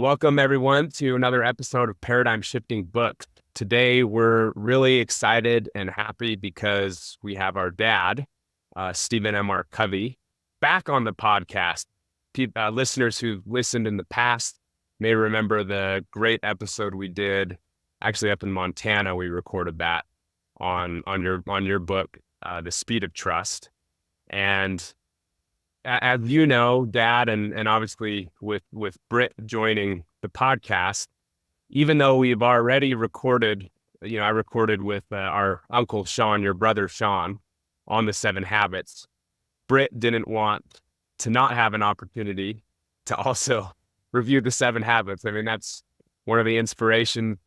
Welcome, everyone, to another episode of Paradigm Shifting Books. Today, we're really excited and happy because we have our dad, Stephen M.R. Covey, back on the podcast. Listeners who've listened in the past may remember the great episode we did, actually up in Montana. We recorded that on your book, The Speed of Trust. And as you know, Dad, and obviously with Britt joining the podcast, even though we've already recorded, I recorded with our uncle Sean, your brother Sean, on the 7 Habits. Britt didn't want to not have an opportunity to also review the 7 Habits. I mean, that's one of the inspiration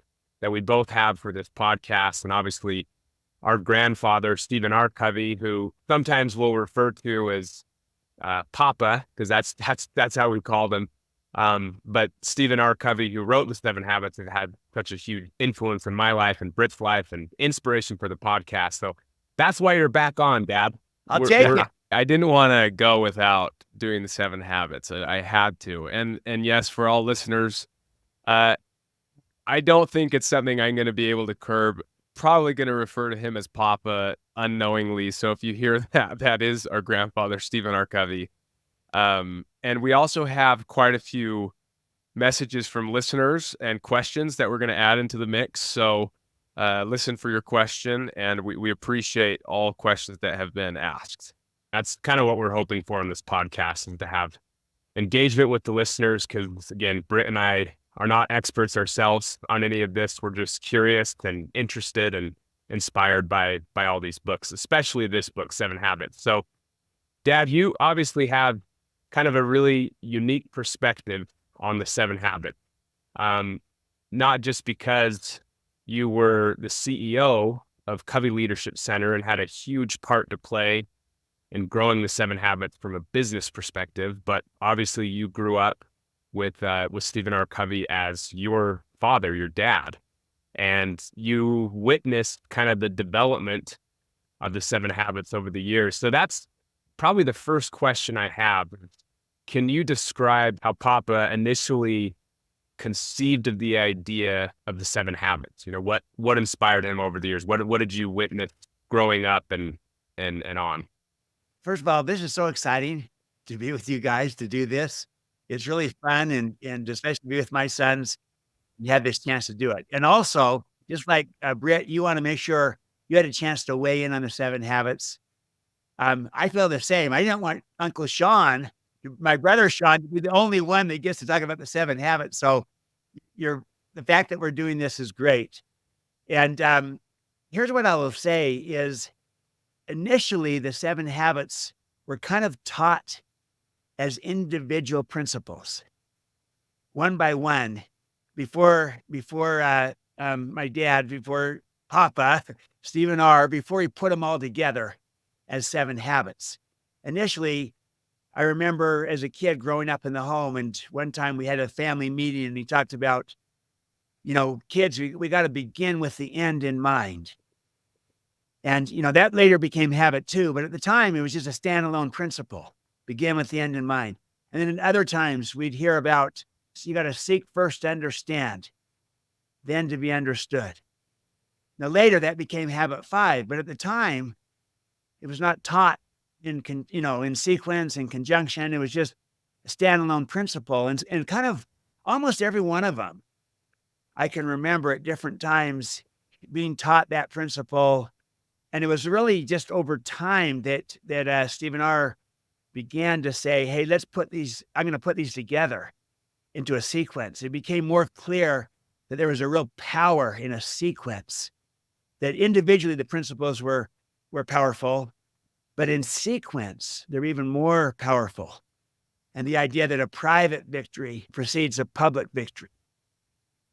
that we both have for this podcast, and obviously our grandfather Stephen R. Covey, who sometimes we'll refer to as Papa, because that's how we called him. But Stephen R. Covey, who wrote the 7 Habits, has had such a huge influence in my life and Britt's life and inspiration for the podcast. So that's why you're back on, Dad. I'll take it. I didn't want to go without doing the 7 Habits. I had to. And yes, for all listeners, I don't think it's something I'm going to be able to curb. Probably going to refer to him as Papa unknowingly. So if you hear that, that is our grandfather, Stephen R. Covey. And we also have quite a few messages from listeners and questions that we're going to add into the mix. So listen for your question, and we appreciate all questions that have been asked. That's kind of what we're hoping for in this podcast, and to have engagement with the listeners, because again, Britt and I are not experts ourselves on any of this. We're just curious and interested and inspired by all these books, especially this book, 7 Habits. So, Dad, you obviously have kind of a really unique perspective on the 7 Habits, not just because you were the CEO of Covey Leadership Center and had a huge part to play in growing the 7 Habits from a business perspective, but obviously you grew up with Stephen R. Covey as your father, your dad, and you witnessed kind of the development of the 7 Habits over the years. So that's probably the first question I have. Can you describe how Papa initially conceived of the idea of the 7 Habits? What inspired him over the years? What did you witness growing up and on? First of all, this is so exciting to be with you guys to do this. It's really fun, and especially to be with my sons, you had this chance to do it. And also, just like Britt, you want to make sure you had a chance to weigh in on the 7 Habits. I feel the same. I didn't want Uncle Sean, my brother Sean, to be the only one that gets to talk about the 7 Habits. So the fact that we're doing this is great. And here's what I will say is, initially, the 7 Habits were kind of taught as individual principles, one by one, before my dad, before Papa, Stephen R., before he put them all together as 7 Habits. Initially, I remember as a kid growing up in the home, and one time we had a family meeting, and he talked about, kids, we got to begin with the end in mind. And, that later became habit too, but at the time it was just a standalone principle, begin with the end in mind. And then at other times we'd hear about, so you got to seek first to understand, then to be understood. Now later that became habit 5, but at the time it was not taught in sequence and conjunction. It was just a standalone principle, and kind of almost every one of them, I can remember at different times being taught that principle. And it was really just over time that Stephen R. began to say, hey, I'm going to put these together into a sequence. It became more clear that there was a real power in a sequence, that individually the principles were powerful, but in sequence, they're even more powerful. And the idea that a private victory precedes a public victory,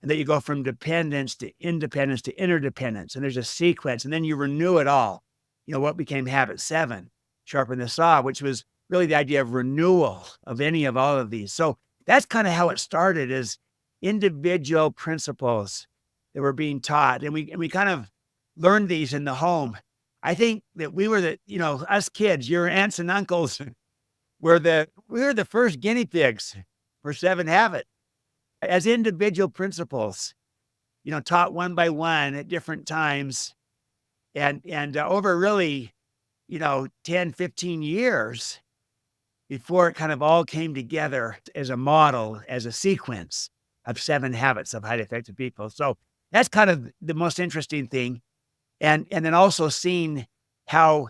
and that you go from dependence to independence to interdependence, and there's a sequence, and then you renew it all. What became habit 7, sharpen the saw, which was really the idea of renewal of any of all of these. So that's kind of how it started, as individual principles that were being taught. And we kind of learned these in the home. I think that we were us kids, your aunts and uncles, we were the first guinea pigs for 7 Habits. as individual principles, taught one by one at different times. And over really, 10, 15 years before it kind of all came together as a model, as a sequence of 7 habits of highly effective people. So that's kind of the most interesting thing. And then also seeing how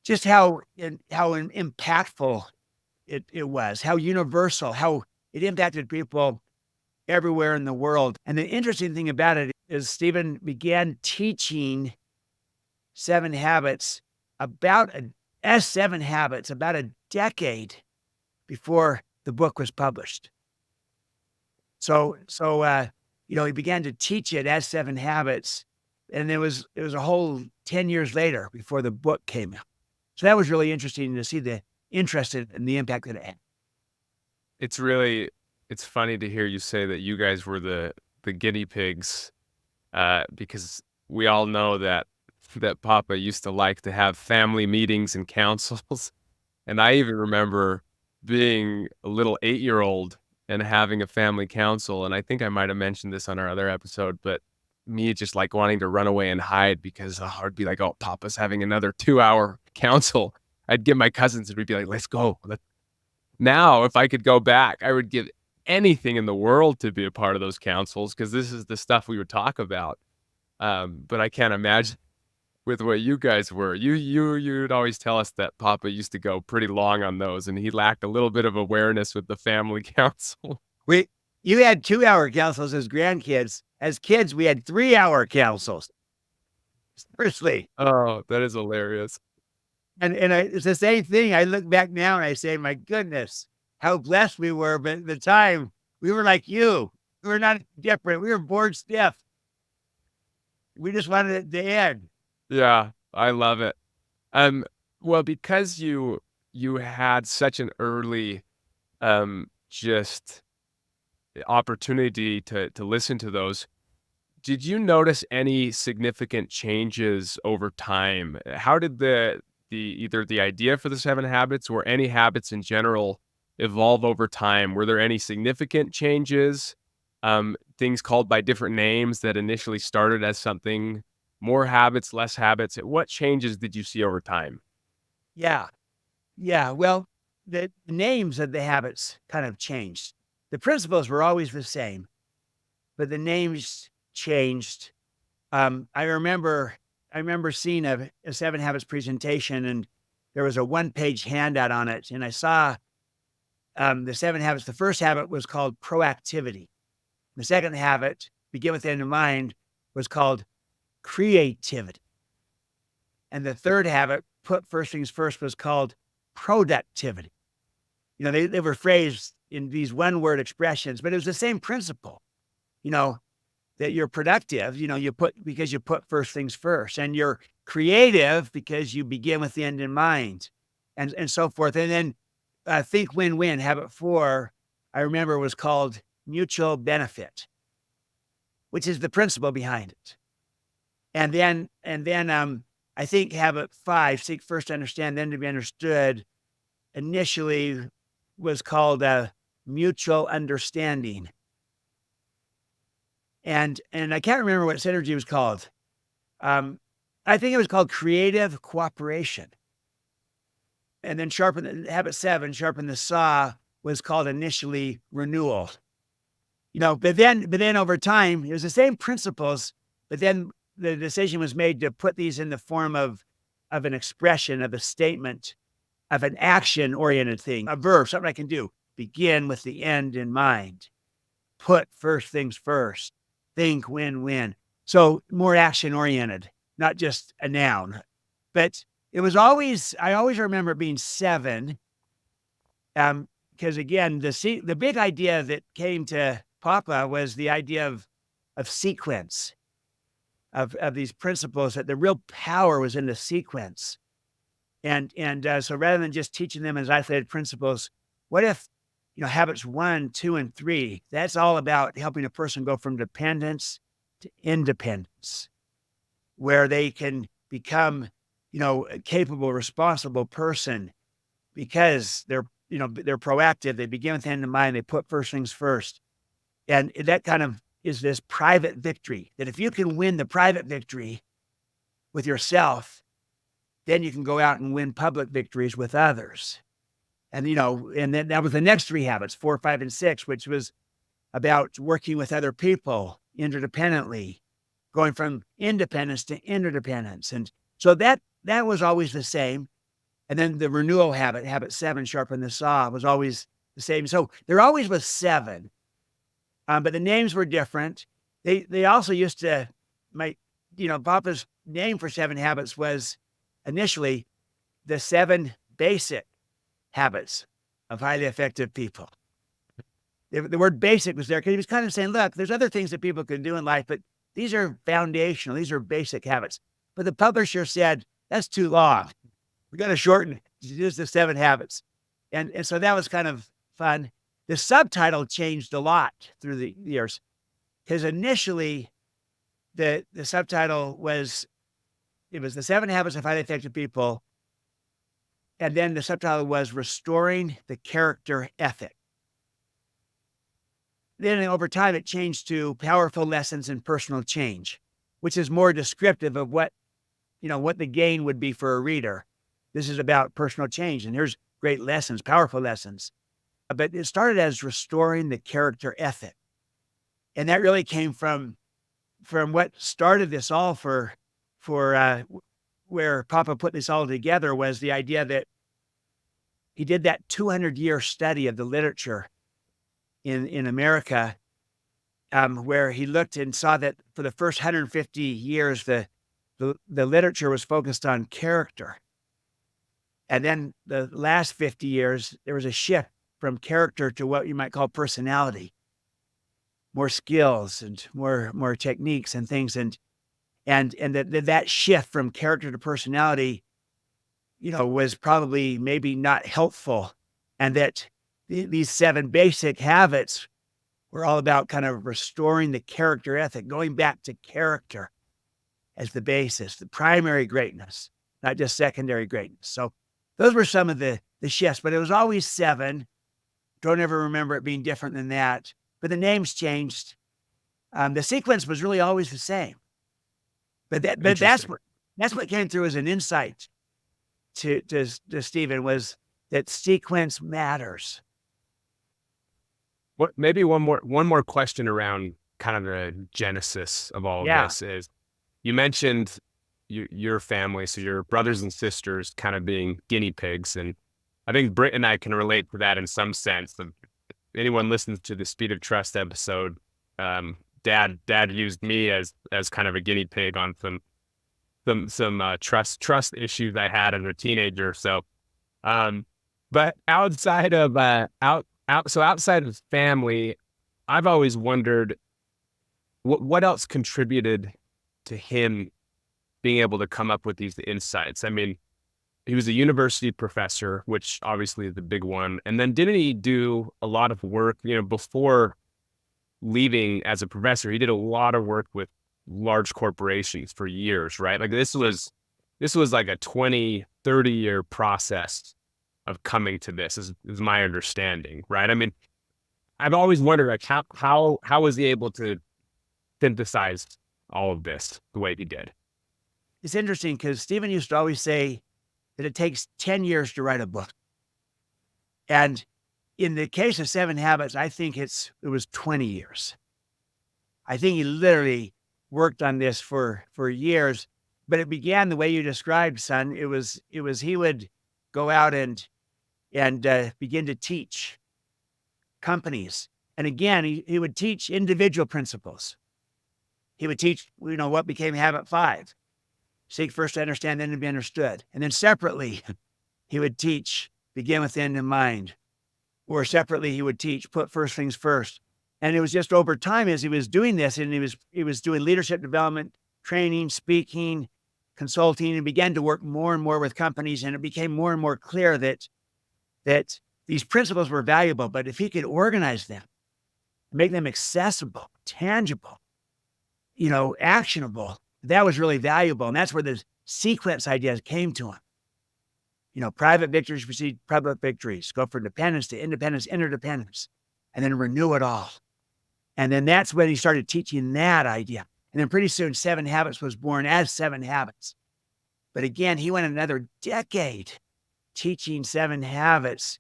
impactful it was, how universal, how it impacted people everywhere in the world. And the interesting thing about it is Stephen began teaching 7 habits as 7 habits about a decade before the book was published. So he began to teach it as 7 habits, and it was a whole 10 years later before the book came out. So that was really interesting to see the interest and the impact that it had. It's funny to hear you say that you guys were the guinea pigs, because we all know that Papa used to like to have family meetings and councils. And I even remember being a little 8-year-old and having a family council. And I think I might have mentioned this on our other episode, but me just like wanting to run away and hide because I'd be like, oh, Papa's having another 2-hour council. I'd get my cousins and we'd be like, let's go. Now, if I could go back, I would give anything in the world to be a part of those councils because this is the stuff we would talk about. But I can't imagine with what you guys were. You'd always tell us that Papa used to go pretty long on those, and he lacked a little bit of awareness with the family council. You had 2-hour councils as grandkids. As kids, we had 3-hour councils. Seriously. Oh, that is hilarious. And it's the same thing. I look back now and I say, my goodness, how blessed we were. But at the time, we were like you. We were not different. We were bored stiff. We just wanted it to end. Yeah, I love it. Well, because you had such an early, just opportunity to listen to those, did you notice any significant changes over time? How did either the idea for the 7 habits or any habits in general evolve over time? Were there any significant changes? Things called by different names that initially started as something, more habits, less habits. What changes did you see over time? Yeah. Well, the names of the habits kind of changed. The principles were always the same, but the names changed. I remember seeing a 7 habits presentation, and there was a 1-page handout on it, and I saw the 7 habits. The first habit was called proactivity. The second habit, begin with the end in mind, was called creativity. And the third habit, put first things first, was called productivity. They were phrased in these one-word expressions, but it was the same principle, that you're productive, because you put first things first, and you're creative because you begin with the end in mind, and so forth. And then think win-win, habit 4, I remember, was called mutual benefit, which is the principle behind it. And then I think habit 5, seek first to understand, then to be understood, initially was called mutual understanding. And I can't remember what synergy was called. I think it was called creative cooperation. And then habit 7, sharpen the saw, was called initially renewal. But then over time, it was the same principles, but then the decision was made to put these in the form of an expression, of a statement, of an action-oriented thing, a verb, something I can do. Begin with the end in mind. Put first things first. Think win-win. So more action-oriented, not just a noun. But I always remember it being 7, because again, the big idea that came to Papa was the idea of sequence, of these principles, that the real power was in the sequence. And so rather than just teaching them as isolated principles, what if, habits 1, 2, and 3, that's all about helping a person go from dependence to independence, where they can become, a capable, responsible person because they're proactive. They begin with the end in mind. They put first things first. And that kind of is this private victory, that if you can win the private victory with yourself, then you can go out and win public victories with others. And, and then that was the next 3 habits, 4, 5, and 6, which was about working with other people interdependently, going from independence to interdependence. And so that was always the same. And then the renewal habit 7, sharpen the saw, was always the same. So there always was 7, but the names were different. They also used to, Papa's name for 7 habits was initially the 7 basic habits of highly effective people. The word basic was there because he was kind of saying, look, there's other things that people can do in life, but these are foundational. These are basic habits. But the publisher said, that's too long. We got to shorten it to just the 7 habits. And so that was kind of fun. The subtitle changed a lot through the years, because initially the subtitle was, it was the 7 habits of highly effective people. And then the subtitle was restoring the character ethic. Then over time, it changed to powerful lessons in personal change, which is more descriptive of what the gain would be for a reader. This is about personal change, and here's great lessons, powerful lessons. But it started as restoring the character ethic. And that really came from what started this all where Papa put this all together, was the idea that he did that 200-year study of the literature in America, where he looked and saw that for the first 150 years, the literature was focused on character. And then the last 50 years, there was a shift from character to what you might call personality, more skills and more techniques and things. And that shift from character to personality, was probably maybe not helpful. And that these 7 basic habits were all about kind of restoring the character ethic, going back to character as the basis, the primary greatness, not just secondary greatness. So those were some of the shifts, but it was always 7. Don't ever remember it being different than that. But the names changed. The sequence was really always the same. But that's what came through as an insight to Stephen, was that sequence matters. Maybe one more question around kind of the genesis of all of this is, you mentioned your family, so your brothers and sisters kind of being guinea pigs. And I think Britt and I can relate to that in some sense. If anyone listens to the Speed of Trust episode, dad used me as kind of a guinea pig on some trust issues I had as a teenager. So, but outside of outside of family, I've always wondered what else contributed to him being able to come up with these insights. I mean, he was a university professor, which obviously is the big one. And then didn't he do a lot of work, before leaving as a professor? He did a lot of work with large corporations for years, right? Like this was like a 20, 30-year process of coming to this, is my understanding, right? I mean, I've always wondered, like, how was he able to synthesize all of this the way he did? It's interesting because Stephen used to always say that it takes 10 years to write a book. And in the case of 7 Habits, I think it was 20 years. I think he literally worked on this for years, but it began the way you described, son. It was he would go out and begin to teach companies. And again, he would teach individual principles. He would teach, what became habit 5. Seek first to understand, then to be understood. And then separately, he would teach, begin with the end in mind. Or separately, he would teach, put first things first. And it was just over time as he was doing this, and he was doing leadership development, training, speaking, consulting, and began to work more and more with companies. And it became more and more clear that these principles were valuable, but if he could organize them, make them accessible, tangible, actionable, that was really valuable. And that's where the sequence ideas came to him. Private victories precede public victories. Go from dependence to independence, interdependence, and then renew it all. And then that's when he started teaching that idea. And then pretty soon 7 Habits was born as 7 Habits. But again, he went another decade teaching 7 Habits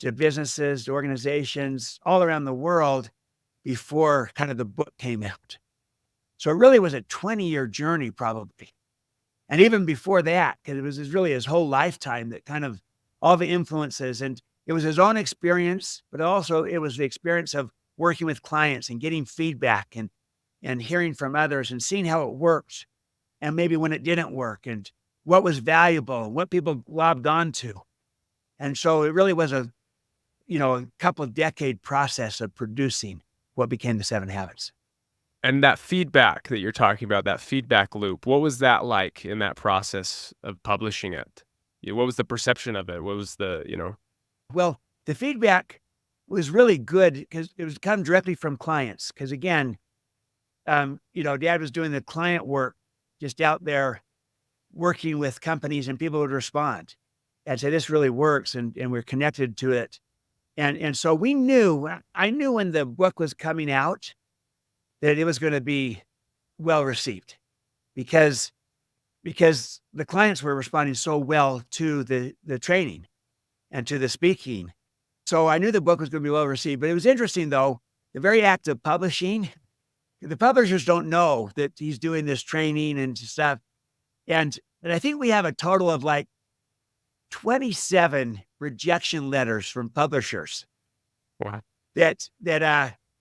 to businesses, to organizations all around the world before kind of the book came out. So it really was a 20-year journey probably. And even before that, because it was really his whole lifetime that kind of all the influences, and it was his own experience, but also it was the experience of working with clients and getting feedback and hearing from others and seeing how it worked and maybe when it didn't work and what was valuable and what people globbed onto. And so it really was a couple of decade process of producing what became the 7 Habits. And that feedback that you're talking about, that feedback loop, what was that like in that process of publishing it? What was the perception of it? What was Well, the feedback was really good because it was come directly from clients. Because again, Dad was doing the client work just out there working with companies, and people would respond and say, this really works. And we're connected to it. And so I knew when the book was coming out that it was going to be well received because the clients were responding so well to the training and to the speaking. So I knew the book was going to be well received. But it was interesting, though, the very act of publishing, the publishers don't know that he's doing this training and stuff. And I think we have a total of like 27 rejection letters from publishers. Wow.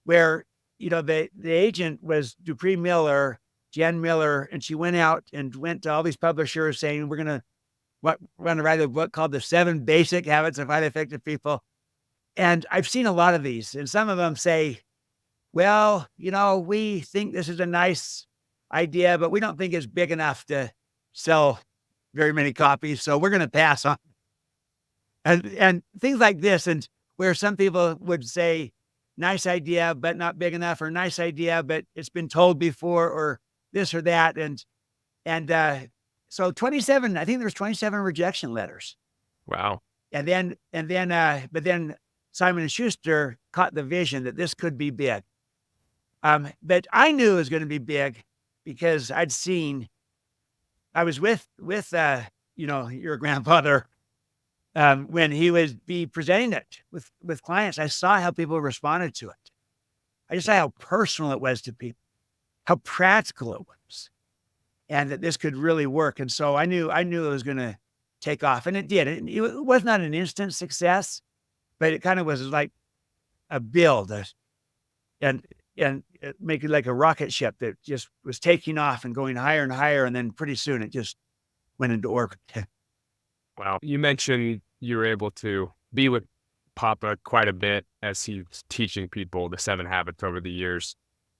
Where the agent was Dupree Miller, Jen Miller, and she went out and went to all these publishers saying, we're going to write a book called The 7 Basic Habits of Highly Effective People. And I've seen a lot of these, and some of them say, well, we think this is a nice idea, but we don't think it's big enough to sell very many copies, so we're going to pass on. And things like this, and where some people would say, nice idea, but not big enough, or nice idea, but it's been told before, or this or that. So 27, I think there was 27 rejection letters. Wow. But then Simon & Schuster caught the vision that this could be big. But I knew it was going to be big because I was with your grandfather when he would be presenting it with clients. I saw how people responded to it. I just saw how personal it was to people, how practical it was, and that this could really work. And so I knew it was going to take off, and it did. It was not an instant success, but it kind of was like a build, and make it like a rocket ship that just was taking off and going higher and higher, and then pretty soon it just went into orbit. Wow. You mentioned you were able to be with Papa quite a bit as he was teaching people the 7 Habits over the years.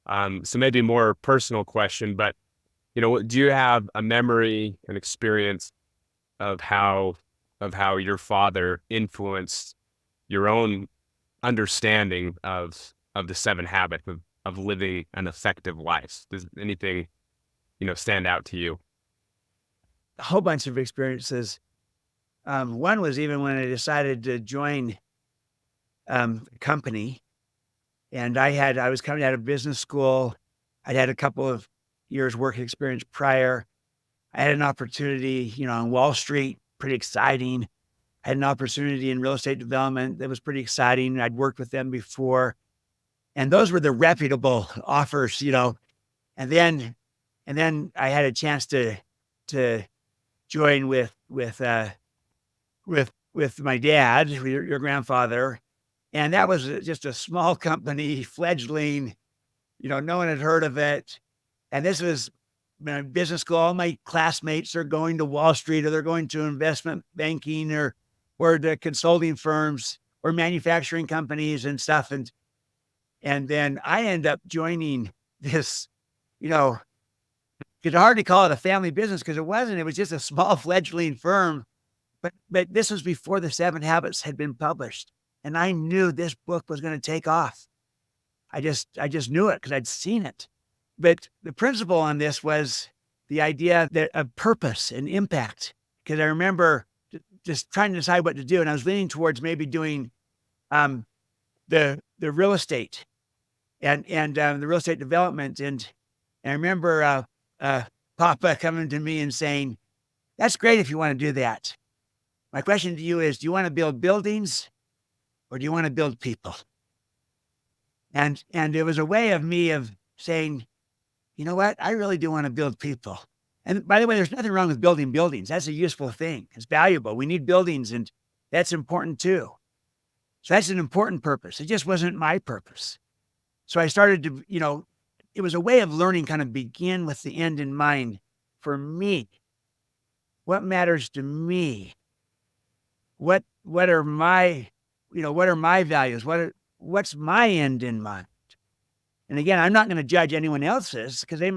So maybe a more personal question, but do you have a memory, an experience of how your father influenced your own understanding of the 7 Habits of living an effective life? Does anything, stand out to you? A whole bunch of experiences. One was even when I decided to join a company, and I was coming out of business school. I'd had a couple of years work experience prior. I had an opportunity, on Wall Street, pretty exciting. I had an opportunity in real estate development that was pretty exciting. I'd worked with them before, and those were the reputable offers, And then I had a chance to join with my dad, your grandfather, and that was just a small company, fledgling. No one had heard of it, and this was business school. All my classmates are going to Wall Street, or they're going to investment banking, or the consulting firms, or manufacturing companies and stuff, and then I end up joining this, could hardly call it a family business because it wasn't. It was just a small fledgling firm. But this was before the 7 Habits had been published. And I knew this book was going to take off. I just knew it because I'd seen it. But the principle on this was the idea that of purpose and impact. Because I remember just trying to decide what to do. And I was leaning towards maybe doing the real estate and the real estate development. And I remember Papa coming to me and saying, "That's great if you want to do that. My question to you is, do you want to build buildings or do you want to build people?" And it was a way of me of saying, you know what? I really do want to build people. And by the way, there's nothing wrong with building buildings. That's a useful thing. It's valuable. We need buildings, and that's important too. So that's an important purpose. It just wasn't my purpose. So I started to, it was a way of learning, kind of begin with the end in mind for me. What matters to me? What are my, what are my values? What's my end in mind? And again, I'm not going to judge anyone else's because they,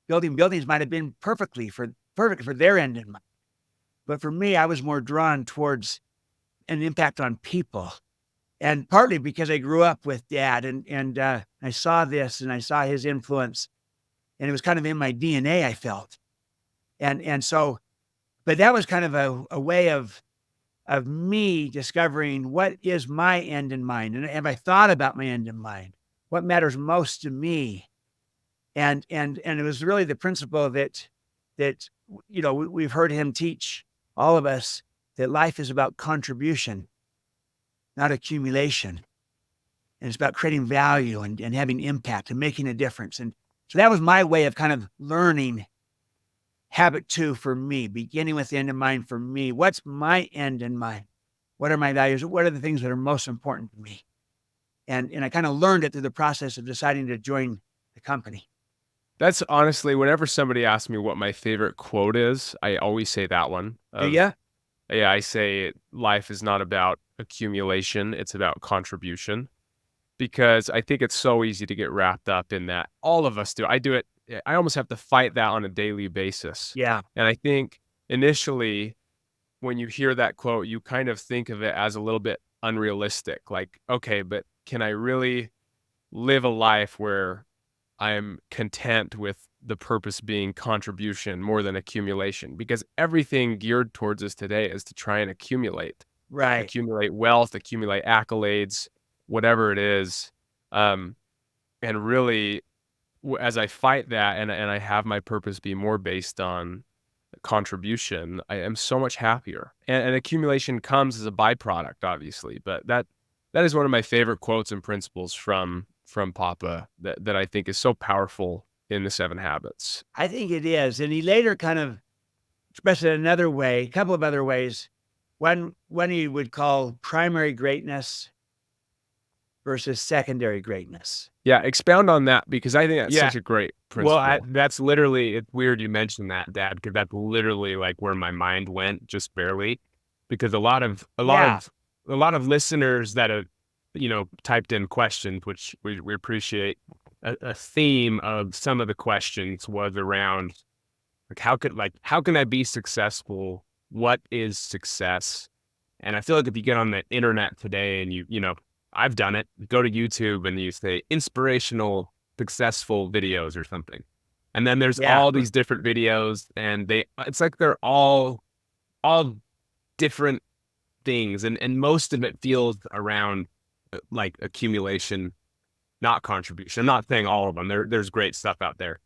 building buildings might have been perfect for their end in mind. But for me, I was more drawn towards an impact on people. And partly because I grew up with Dad and I saw this and I saw his influence, and it was kind of in my DNA, I felt. And so, but that was kind of a way of me discovering what is my end in mind. And have I thought about my end in mind? What matters most to me? And it was really the principle that we've heard him teach all of us, that life is about contribution, not accumulation. And it's about creating value and having impact and making a difference. And so that was my way of kind of learning habit 2 for me, beginning with the end in mind for me. What's my end in mind? What are my values? What are the things that are most important to me? And I kind of learned it through the process of deciding to join the company. That's honestly, whenever somebody asks me what my favorite quote is, I always say that one. Yeah. Yeah, I say life is not about accumulation, it's about contribution. Because I think it's so easy to get wrapped up in that. All of us do. I do it. I almost have to fight that on a daily basis. Yeah. And I think initially, when you hear that quote, you kind of think of it as a little bit unrealistic. Like, okay, but can I really live a life where I'm content with the purpose being contribution more than accumulation? Because everything geared towards us today is to try and accumulate. Right. Accumulate wealth, accumulate accolades, whatever it is. And really, as I fight that and I have my purpose be more based on contribution, I am so much happier. And accumulation comes as a byproduct, obviously. But that is one of my favorite quotes and principles from Papa that I think is so powerful in the 7 Habits. I think it is. And he later kind of expressed it another way, a couple of other ways. One he would call primary greatness versus secondary greatness. Yeah, expound on that, because I think that's Yeah. such a great principle. Well, that's literally, it's weird you mentioned that, Dad, because that's literally like where my mind went, just barely. Because a lot of listeners that have, typed in questions, which we appreciate. A theme of some of the questions was around like how can I be successful? What is success? And I feel like if you get on the internet today and I've done it, go to YouTube and you say inspirational, successful videos or something. And then there's all these different videos and it's like they're all different things. And most of it feels around like accumulation, not contribution. I'm not saying all of them. There's great stuff out there.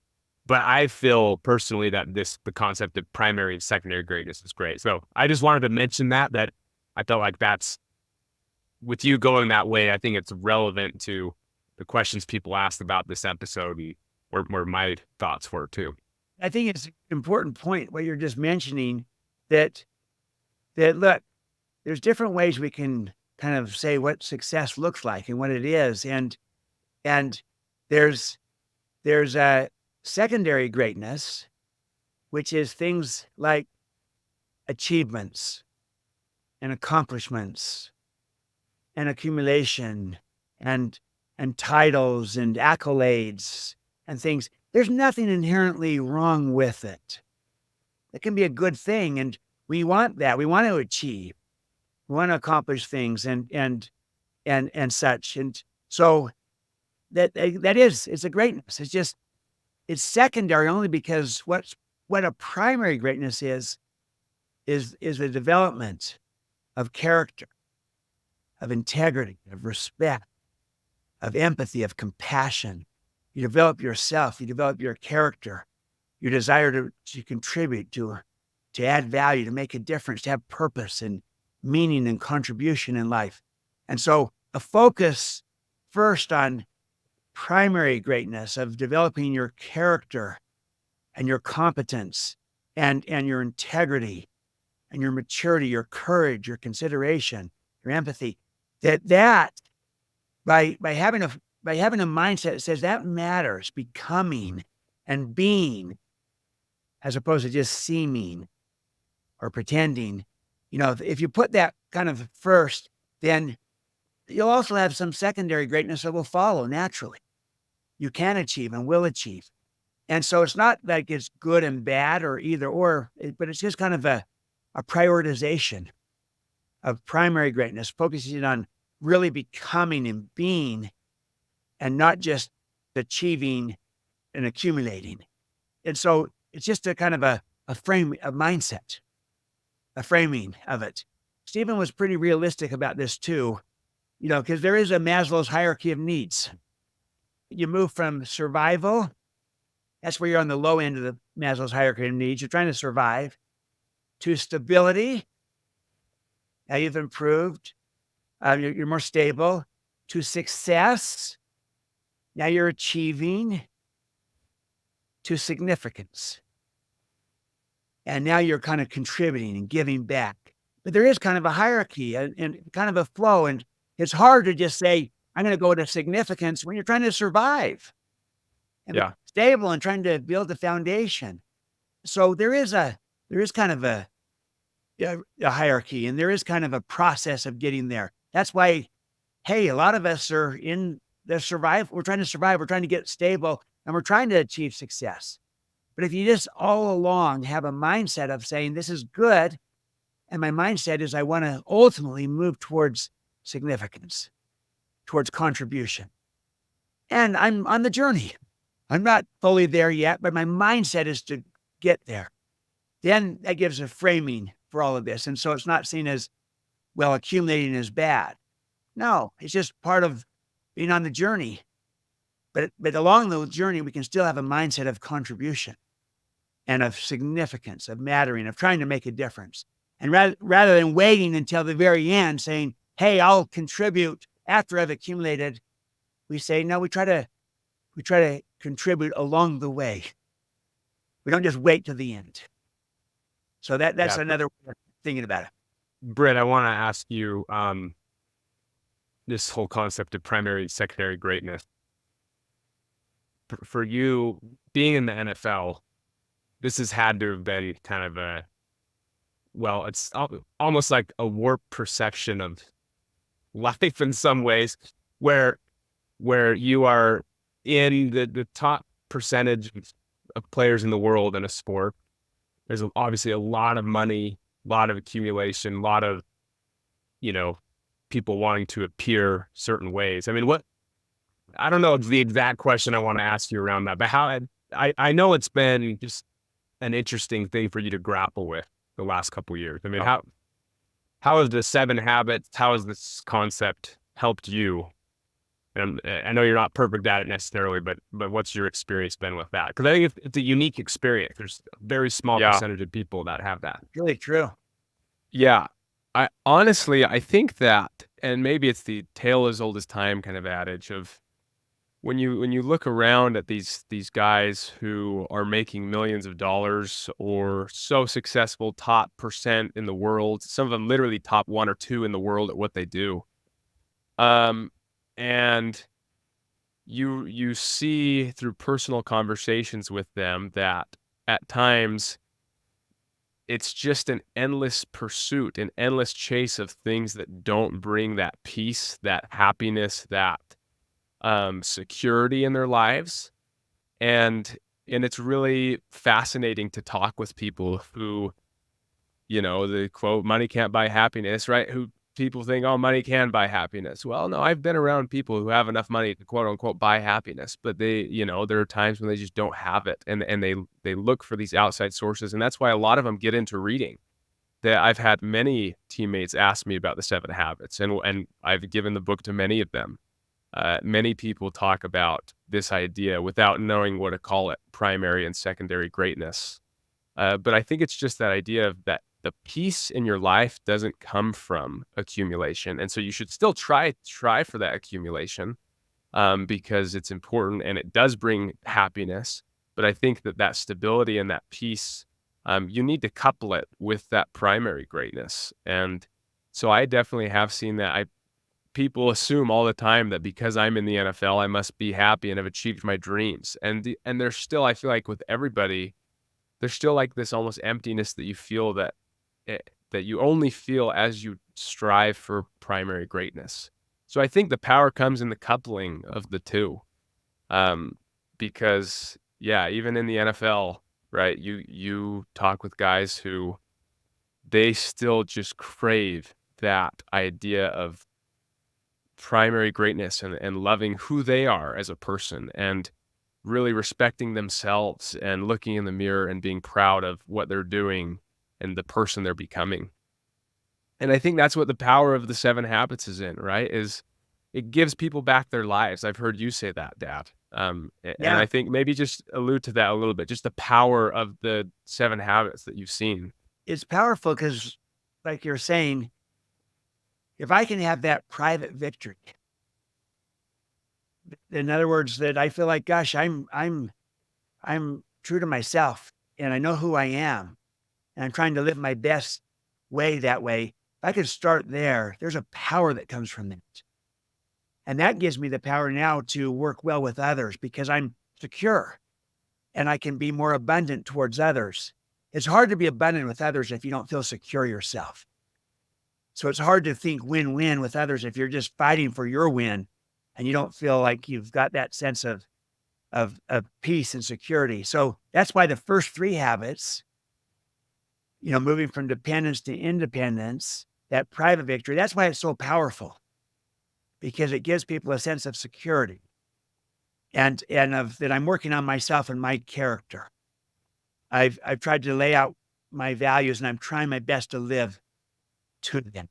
But I feel personally that the concept of primary and secondary greatness is great. So I just wanted to mention that I felt like that's, with you going that way, I think it's relevant to the questions people asked about this episode and where my thoughts were too. I think it's an important point what you're just mentioning, that look, there's different ways we can kind of say what success looks like and what it is. And there's a secondary greatness, which is things like achievements and accomplishments and accumulation and titles and accolades and things. There's nothing inherently wrong with it. It can be a good thing, and we want that. We want to achieve. We want to accomplish things and such. And so it's a greatness. It's secondary only because what a primary greatness is the development of character, of integrity, of respect, of empathy, of compassion. You develop yourself, you develop your character, your desire to contribute, to add value, to make a difference, to have purpose and meaning and contribution in life. And so a focus first on primary greatness of developing your character and your competence and your integrity and your maturity, your courage, your consideration, your empathy, that by having a mindset that says that matters, becoming and being, as opposed to just seeming or pretending. If you put that kind of first, then you'll also have some secondary greatness that will follow naturally. You can achieve and will achieve. And so it's not like it's good and bad or either or, but it's just kind of a prioritization of primary greatness, focusing on really becoming and being and not just achieving and accumulating. And so it's just a kind of a mindset, a framing of it. Stephen was pretty realistic about this too, because there is a Maslow's hierarchy of needs. You move from survival, that's where you're on the low end of the Maslow's hierarchy of needs. You're trying to survive, to stability. Now you've improved. You're more stable. To success. Now you're achieving. To significance. And now you're kind of contributing and giving back. But there is kind of a hierarchy and kind of a flow. And it's hard to just say, I'm going to go to significance when you're trying to survive and be stable and trying to build a foundation. So there is kind of a hierarchy, and there is kind of a process of getting there. That's why, hey, a lot of us are in the survival. We're trying to survive. We're trying to get stable, and we're trying to achieve success. But if you just all along have a mindset of saying, this is good, and my mindset is I want to ultimately move towards significance, towards contribution. And I'm on the journey. I'm not fully there yet, but my mindset is to get there. Then that gives a framing for all of this. And so it's not seen as, well, accumulating is bad. No, it's just part of being on the journey. But along the journey, we can still have a mindset of contribution and of significance, of mattering, of trying to make a difference. And rather than waiting until the very end saying, hey, I'll contribute after I've accumulated, we say, no, we try to contribute along the way. We don't just wait to the end. So that's another way of thinking about it. Britt, I want to ask you this whole concept of primary, secondary greatness. For you, being in the NFL, this has had to have been kind of it's almost like a warped perception of life in some ways, where you are in the top percentage of players in the world in a sport. There's obviously a lot of money, a lot of accumulation, a lot of, people wanting to appear certain ways. I mean, I don't know the exact question I want to ask you around that, but I know it's been just an interesting thing for you to grapple with the last couple of years. I mean, how has the 7 habits, how has this concept helped you? And I know you're not perfect at it necessarily, but what's your experience been with that? Because I think it's a unique experience. There's a very small percentage of people that have that. Really true. Yeah. I honestly think that, and maybe it's the tale as old as time kind of adage of when you look around at these guys who are making millions of dollars or so successful, top percent in the world, some of them literally top 1 or 2 in the world at what they do. And you see through personal conversations with them that at times it's just an endless pursuit, an endless chase of things that don't bring that peace, that happiness, that security in their lives. And it's really fascinating to talk with people who, the quote, money can't buy happiness, right? Who people think, oh, money can buy happiness. Well, no, I've been around people who have enough money to quote unquote buy happiness, but they, there are times when they just don't have it, and they look for these outside sources. And that's why a lot of them get into reading. That I've had many teammates ask me about the 7 habits, and I've given the book to many of them. Many people talk about this idea without knowing what to call it, primary and secondary greatness. But I think it's just that idea of that the peace in your life doesn't come from accumulation. And so you should still try for that accumulation, because it's important and it does bring happiness. But I think that stability and that peace, you need to couple it with that primary greatness. And so I definitely have seen that. People assume all the time that because I'm in the NFL, I must be happy and have achieved my dreams. And there's still, I feel like with everybody, there's still like this almost emptiness that you feel that you only feel as you strive for primary greatness. So I think the power comes in the coupling of the two. Because yeah, even in the NFL, right? You talk with guys who they still just crave that idea of primary greatness and loving who they are as a person and really respecting themselves and looking in the mirror and being proud of what they're doing and the person they're becoming. And I think that's what the power of the 7 habits is in, right? Is it gives people back their lives. I've heard you say that, Dad. And Yeah, I think maybe just allude to that a little bit, just the power of the 7 habits that you've seen. it's powerful because, like you're saying, if I can have that private victory, in other words, that I feel like, gosh, I'm true to myself and I know who I am and I'm trying to live my best way that way. If I could start there, there's a power that comes from that. And that gives me the power now to work well with others because I'm secure and I can be more abundant towards others. It's hard to be abundant with others if you don't feel secure yourself. So it's hard to think win-win with others if you're just fighting for your win and you don't feel like you've got that sense of peace and security. So that's why the first 3 habits, moving from dependence to independence, that private victory, that's why it's so powerful because it gives people a sense of security and of that I'm working on myself and my character. I've tried to lay out my values and I'm trying my best to live to them.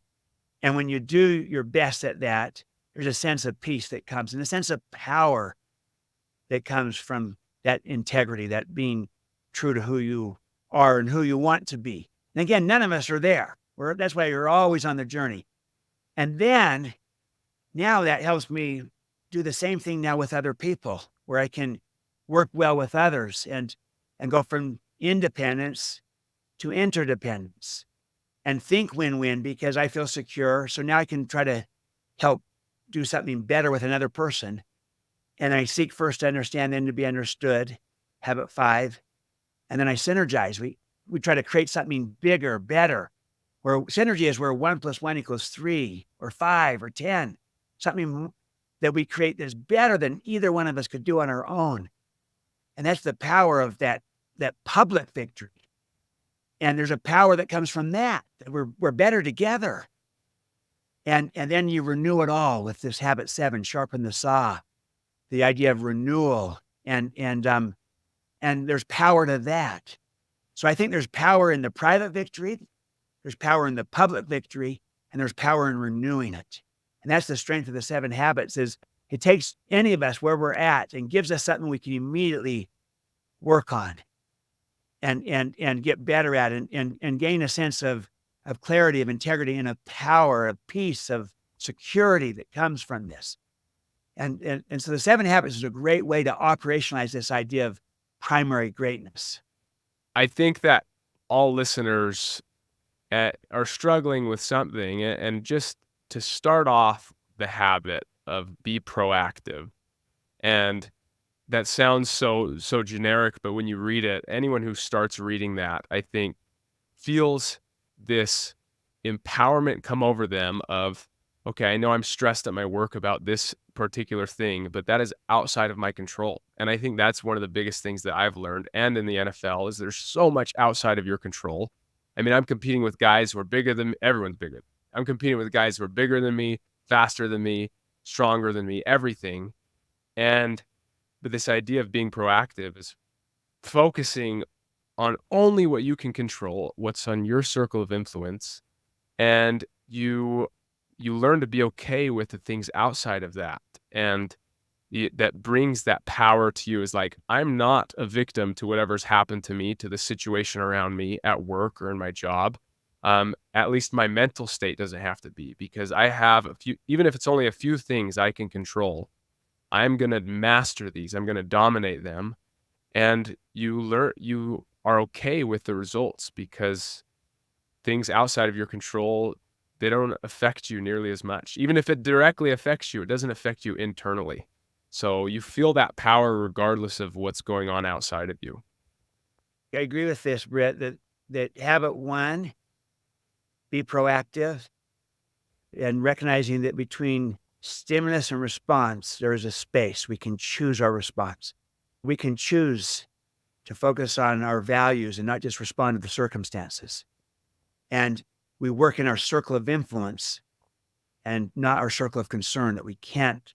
And when you do your best at that, there's a sense of peace that comes and a sense of power that comes from that integrity, that being true to who you are and who you want to be. And again, none of us are there. That's why you're always on the journey. And then now that helps me do the same thing now with other people, where I can work well with others and go from independence to interdependence and think win-win because I feel secure. So now I can try to help do something better with another person. And I seek first to understand, then to be understood. Habit 5. And then I synergize. We try to create something bigger, better, where synergy is where 1 + 1 = 3 or 5 or 10, something that we create that's better than either one of us could do on our own. And that's the power of that public victory. And there's a power that comes from that we're better together. And then you renew it all with this habit 7, sharpen the saw, the idea of renewal and there's power to that. So I think there's power in the private victory, there's power in the public victory, and there's power in renewing it. And that's the strength of the 7 habits is it takes any of us where we're at and gives us something we can immediately work on and get better at and gain a sense of clarity, of integrity, and of power, of peace, of security that comes from this. And so the 7 habits is a great way to operationalize this idea of primary greatness. I think that all listeners are struggling with something, and just to start off the habit of be proactive. And that sounds so generic, but when you read it, anyone who starts reading that, I think, feels this empowerment come over them of, okay, I know I'm stressed at my work about this particular thing, but that is outside of my control. And I think that's one of the biggest things that I've learned, and in the NFL, is there's so much outside of your control. I mean, I'm competing with guys who are bigger than me. Everyone's bigger. I'm competing with guys who are bigger than me, faster than me, stronger than me, everything. But this idea of being proactive is focusing on only what you can control, what's on your circle of influence, and you learn to be okay with the things outside of that. and that brings that power to you is like, I'm not a victim to whatever's happened to me, to the situation around me at work or in my job. At least my mental state doesn't have to be, because I have a few, even if it's only a few things I can control, I'm going to master these. I'm going to dominate them. And you are okay with the results, because things outside of your control, they don't affect you nearly as much. Even if it directly affects you, it doesn't affect you internally. So you feel that power regardless of what's going on outside of you. I agree with this, Britt, that habit one, be proactive, and recognizing that between stimulus and response, there is a space. We can choose our response. We can choose to focus on our values and not just respond to the circumstances. And we work in our circle of influence and not our circle of concern that we can't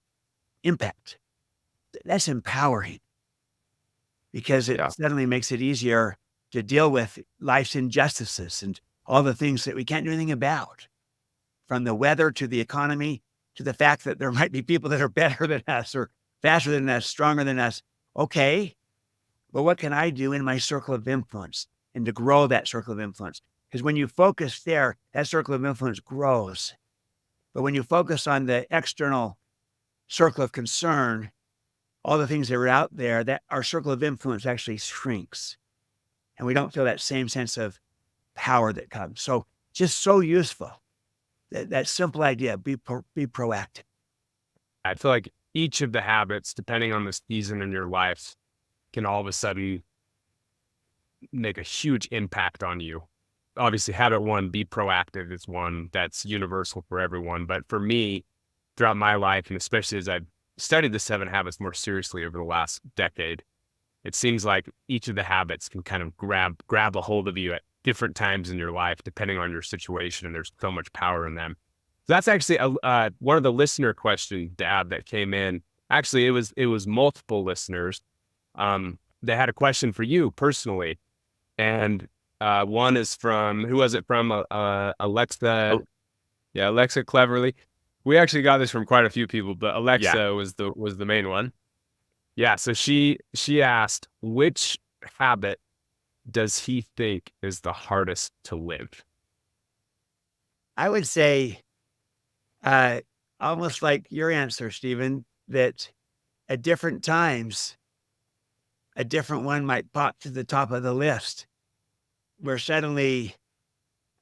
impact. That's empowering, because it Yeah. suddenly makes it easier to deal with life's injustices and all the things that we can't do anything about, from the weather to the economy to the fact that there might be people that are better than us or faster than us, stronger than us. Okay, but what can I do in my circle of influence and to grow that circle of influence? Because when you focus there, that circle of influence grows. But when you focus on the external circle of concern, all the things that are out there, that our circle of influence actually shrinks. And we don't feel that same sense of power that comes. So just so useful. That simple idea, be proactive. I feel like each of the habits, depending on the season in your life, can all of a sudden make a huge impact on you. Obviously, habit one, be proactive, is one that's universal for everyone. But for me, throughout my life, and especially as I've studied the 7 habits more seriously over the last decade, it seems like each of the habits can kind of grab a hold of you at different times in your life, depending on your situation. And there's so much power in them. So that's actually one of the listener questions, Dad, that came in. Actually, it was multiple listeners. They had a question for you personally. And one is from, who was it from? Alexa. Yeah, Alexa Cleverly. We actually got this from quite a few people, but Alexa Yeah. was the main one. Yeah. So she asked, which habit does he think is the hardest to live? I would say, almost like your answer, Stephen, that at different times, a different one might pop to the top of the list, where suddenly,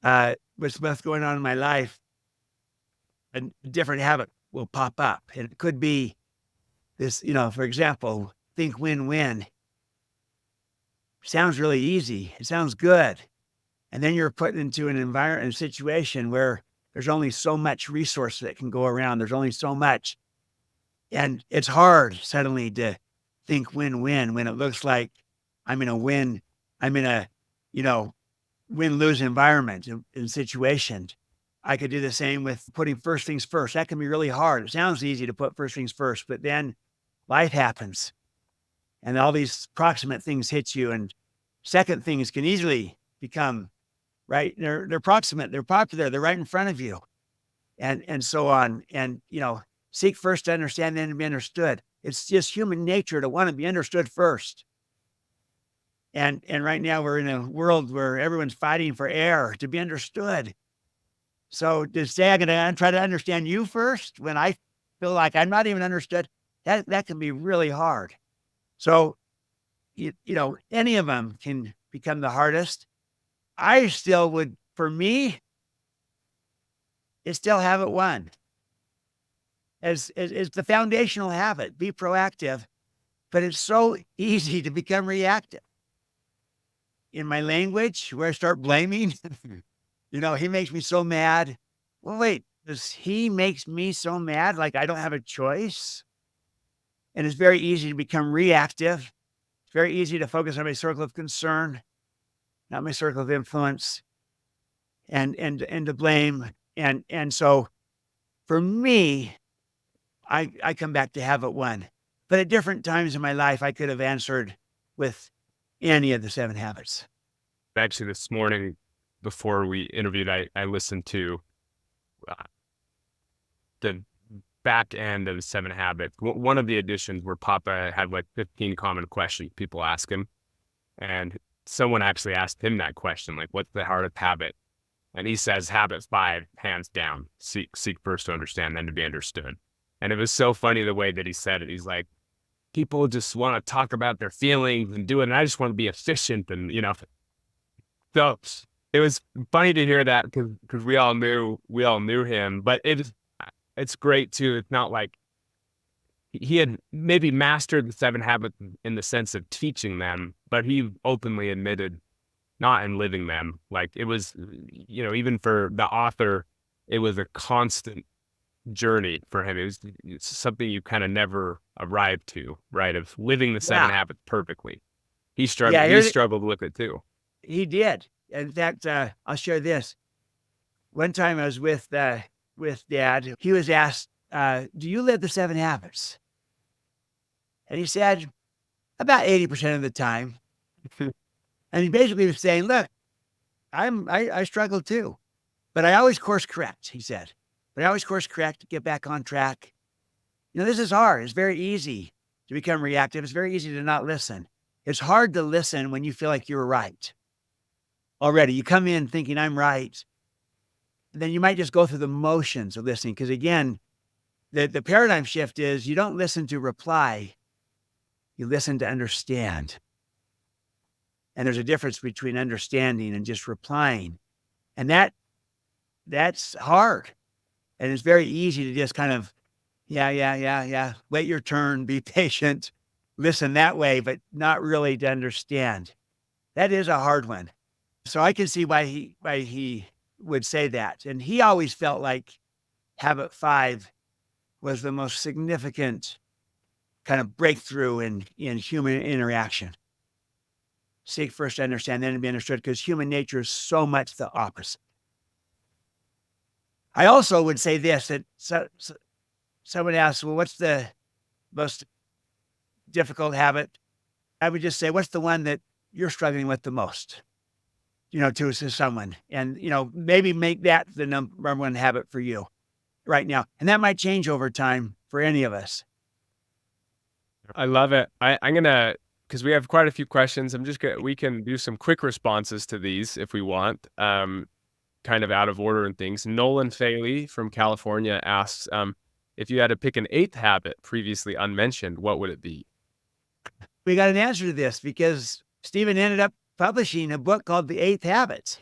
with what's going on in my life, a different habit will pop up. And it could be this, for example, think win-win. Sounds really easy. It sounds good. And then you're put into an environment, a situation where there's only so much resource that can go around. There's only so much. And it's hard suddenly to think win-win when it looks like I'm in a win. I'm in a, win-lose environment in situations. I could do the same with putting first things first. That can be really hard. It sounds easy to put first things first, but then life happens and all these proximate things hit you, and second things can easily become right. They're proximate, they're popular, they're right in front of you, and so on. And seek first to understand, then to be understood. It's just human nature to want to be understood first. And right now we're in a world where everyone's fighting for air to be understood. So to say I'm gonna try to understand you first when I feel like I'm not even understood, that can be really hard. So any of them can become the hardest. I still would, for me, it's still habit one. As the foundational habit, be proactive, but it's so easy to become reactive. In my language, where I start blaming, he makes me so mad. Well, wait, does he makes me so mad like I don't have a choice? And it's very easy to become reactive. It's very easy to focus on my circle of concern, not my circle of influence, and to blame. And so for me, I come back to habit one. But at different times in my life, I could have answered with any of the 7 habits. Actually, this morning before we interviewed, I listened to the back end of the 7 Habits, one of the editions where Papa had like 15 common questions people ask him. And someone actually asked him that question, like, what's the hardest habit? And he says, habit 5, hands down, seek first to understand, then to be understood. And it was so funny the way that he said it. He's like, people just want to talk about their feelings and do it. And I just want to be efficient. And, so it was funny to hear that because we all knew him, but it's great too. It's not like he had maybe mastered the 7 Habits in the sense of teaching them, but he openly admitted not in living them. Like it was, even for the author, it was a constant journey for him. It's something you kind of never arrived to, right? Of living the 7 Habits perfectly. He struggled with it too. He did. In fact, I'll share this. One time I was with Dad. He was asked, do you live the 7 Habits? And he said, about 80% of the time. And he basically was saying, look, I struggle too, but I always course correct, he said. But I always course correct to get back on track. This is hard. It's very easy to become reactive. It's very easy to not listen. It's hard to listen when you feel like you're right. Already, you come in thinking I'm right. Then you might just go through the motions of listening. Because again, the paradigm shift is you don't listen to reply. You listen to understand. And there's a difference between understanding and just replying. And that's hard. And it's very easy to just kind of, yeah. Wait your turn, be patient, listen that way, but not really to understand. That is a hard one. So I can see why he would say that. And he always felt like habit 5 was the most significant kind of breakthrough in human interaction. Seek first to understand, then to be understood, because human nature is so much the opposite. I also would say this, that someone asks, well, what's the most difficult habit? I would just say, what's the one that you're struggling with the most? To someone, and, maybe make that the number 1 habit for you right now. And that might change over time for any of us. I love it. I'm going to, because we have quite a few questions. We can do some quick responses to these if we want, kind of out of order and things. Nolan Faley from California asks, if you had to pick an 8th habit previously unmentioned, what would it be? We got an answer to this because Stephen ended up publishing a book called The 8th Habits.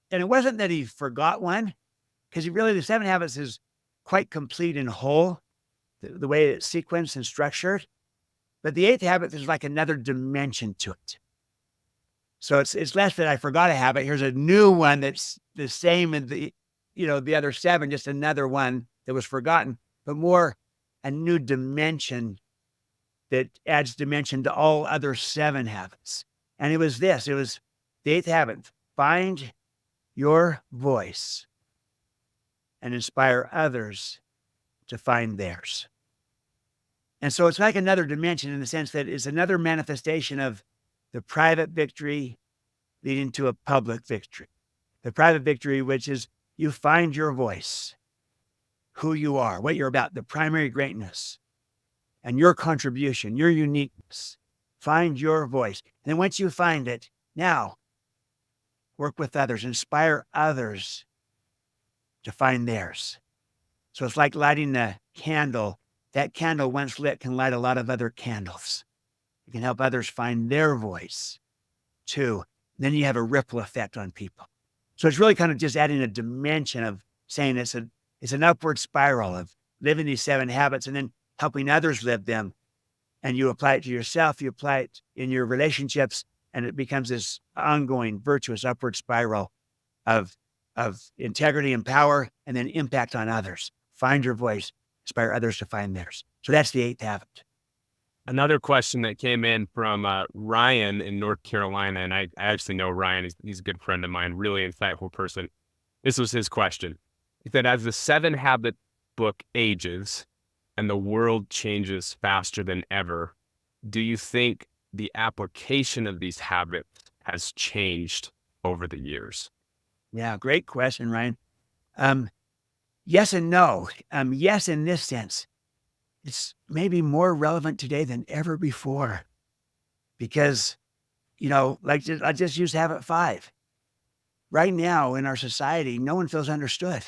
And it wasn't that he forgot one, because the 7 Habits is quite complete and whole, the way it's sequenced and structured. But the 8th habit is like another dimension to it. So it's less that I forgot a habit. Here's a new one that's the same as the other 7, just another one that was forgotten, but more a new dimension that adds dimension to all other 7 habits. And it was the 8th habit. Find your voice and inspire others to find theirs. And so it's like another dimension in the sense that it's another manifestation of the private victory leading to a public victory. The private victory, which is you find your voice, who you are, what you're about, the primary greatness, and your contribution, your uniqueness. Find your voice. And then once you find it, now work with others, inspire others to find theirs. So it's like lighting a candle. That candle, once lit, can light a lot of other candles. You can help others find their voice too. Then you have a ripple effect on people. So it's really kind of just adding a dimension of saying it's an upward spiral of living these 7 habits and then helping others live them. And you apply it to yourself, you apply it in your relationships, and it becomes this ongoing, virtuous upward spiral of integrity and power, and then impact on others. Find your voice, inspire others to find theirs. So that's the 8th habit. Another question that came in from Ryan in North Carolina, and I actually know Ryan. He's a good friend of mine, really insightful person. This was his question. He said, as the 7 Habit book ages and the world changes faster than ever, do you think the application of these habits has changed over the years? Yeah, great question, Ryan. yes and no. Yes, in this sense, it's maybe more relevant today than ever before because, I just use habit 5. Right now in our society, no one feels understood.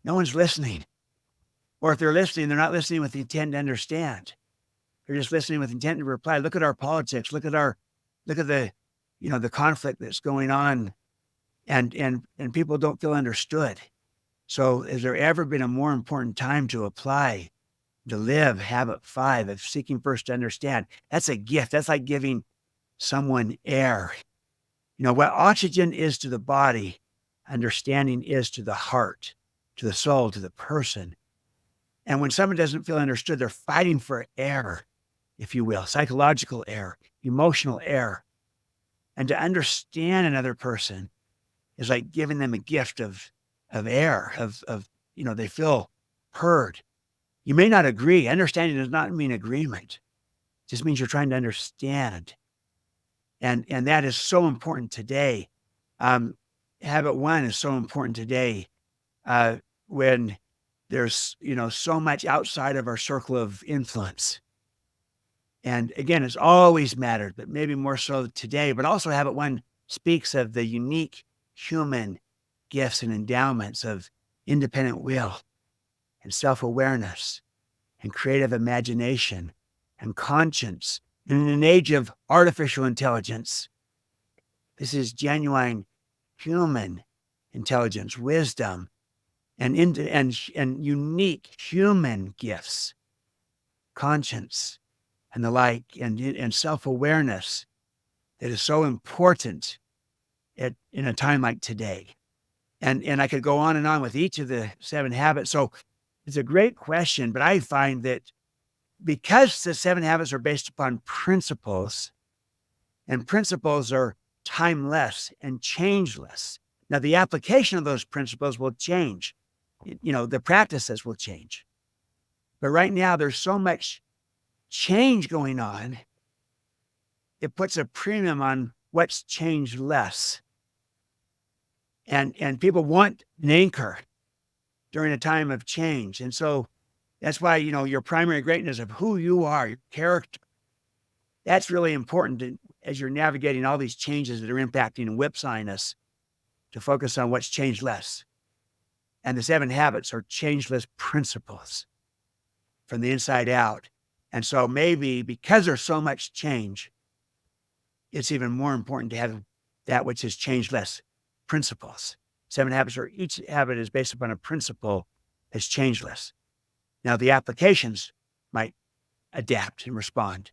No one's listening. Or if they're listening, they're not listening with the intent to understand. They're just listening with intent to reply. Look at our politics. Look at the, the conflict that's going on, and people don't feel understood. So has there ever been a more important time to live habit 5 of seeking first to understand? That's a gift. That's like giving someone air. What oxygen is to the body, understanding is to the heart, to the soul, to the person. And when someone doesn't feel understood, they're fighting for air, if you will, psychological air, emotional air. And to understand another person is like giving them a gift of air, they feel heard. You may not agree. Understanding does not mean agreement. It just means you're trying to understand. And that is so important today. Habit 1 is so important today when there's, so much outside of our circle of influence. And again, it's always mattered, but maybe more so today. But also habit 1 speaks of the unique human gifts and endowments of independent will and self-awareness and creative imagination and conscience. And in an age of artificial intelligence, this is genuine human intelligence, wisdom, and unique human gifts, conscience, and the like, and self-awareness that is so important in a time like today. And I could go on and on with each of the 7 habits. So it's a great question, but I find that because the 7 habits are based upon principles, and principles are timeless and changeless. Now, the application of those principles will change. The practices will change. But right now, there's so much change going on, it puts a premium on what's changeless. And people want an anchor during a time of change. And so that's why, your primary greatness of who you are, your character, that's really important as you're navigating all these changes that are impacting and whipsawing us to focus on what's changeless. And the 7 habits are changeless principles from the inside out. And so maybe because there's so much change, it's even more important to have that which is changeless principles. 7 habits, or each habit is based upon a principle that's changeless. Now, the applications might adapt and respond,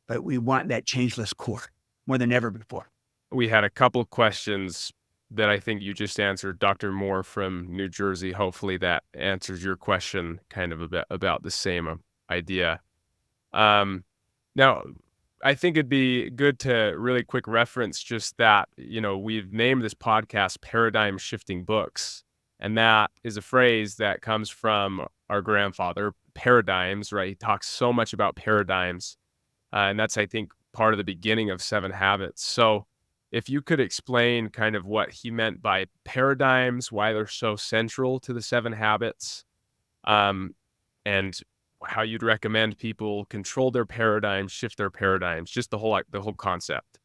but we want that changeless core more than ever before. We had a couple questions that I think you just answered, Dr. Moore from New Jersey. Hopefully that answers your question kind of about the same idea. Now, I think it'd be good to really quick reference just that, we've named this podcast Paradigm Shifting Books. And that is a phrase that comes from our grandfather, paradigms, right? He talks so much about paradigms. And that's, I think, part of the beginning of 7 habits. So if you could explain kind of what he meant by paradigms, why they're so central to the 7 habits, and how you'd recommend people control their paradigms, shift their paradigms, just the whole concept.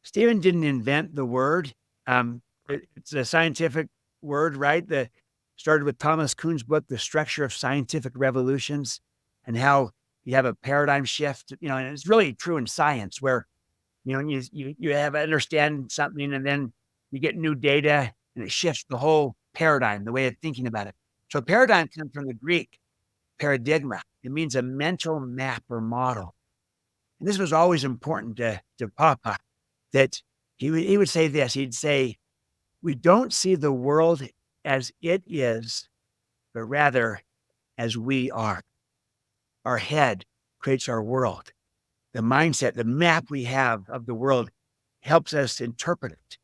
Stephen didn't invent the word. It's a scientific word, right? That started with Thomas Kuhn's book, The Structure of Scientific Revolutions, and how you have a paradigm shift, and it's really true in science where, you have understand something and then you get new data and it shifts the whole paradigm, the way of thinking about it. So paradigm comes from the Greek paradigma. It means a mental map or model. And this was always important to Papa, that he would say this. He'd say, we don't see the world as it is, but rather as we are. Our head creates our world. The mindset, the map we have of the world helps us interpret it.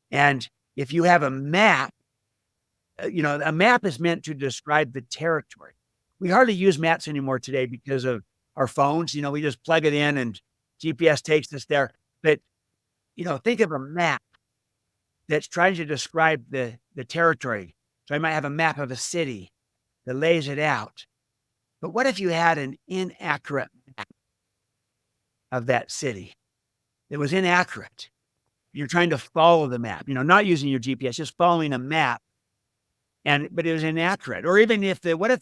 And if you have a map, a map is meant to describe the territory. We hardly use maps anymore today because of our phones. We just plug it in and GPS takes us there. But, think of a map that's trying to describe the territory. So I might have a map of a city that lays it out. But what if you had an inaccurate map of that city? It was inaccurate. You're trying to follow the map, not using your GPS, just following a map, but it was inaccurate. Or even if what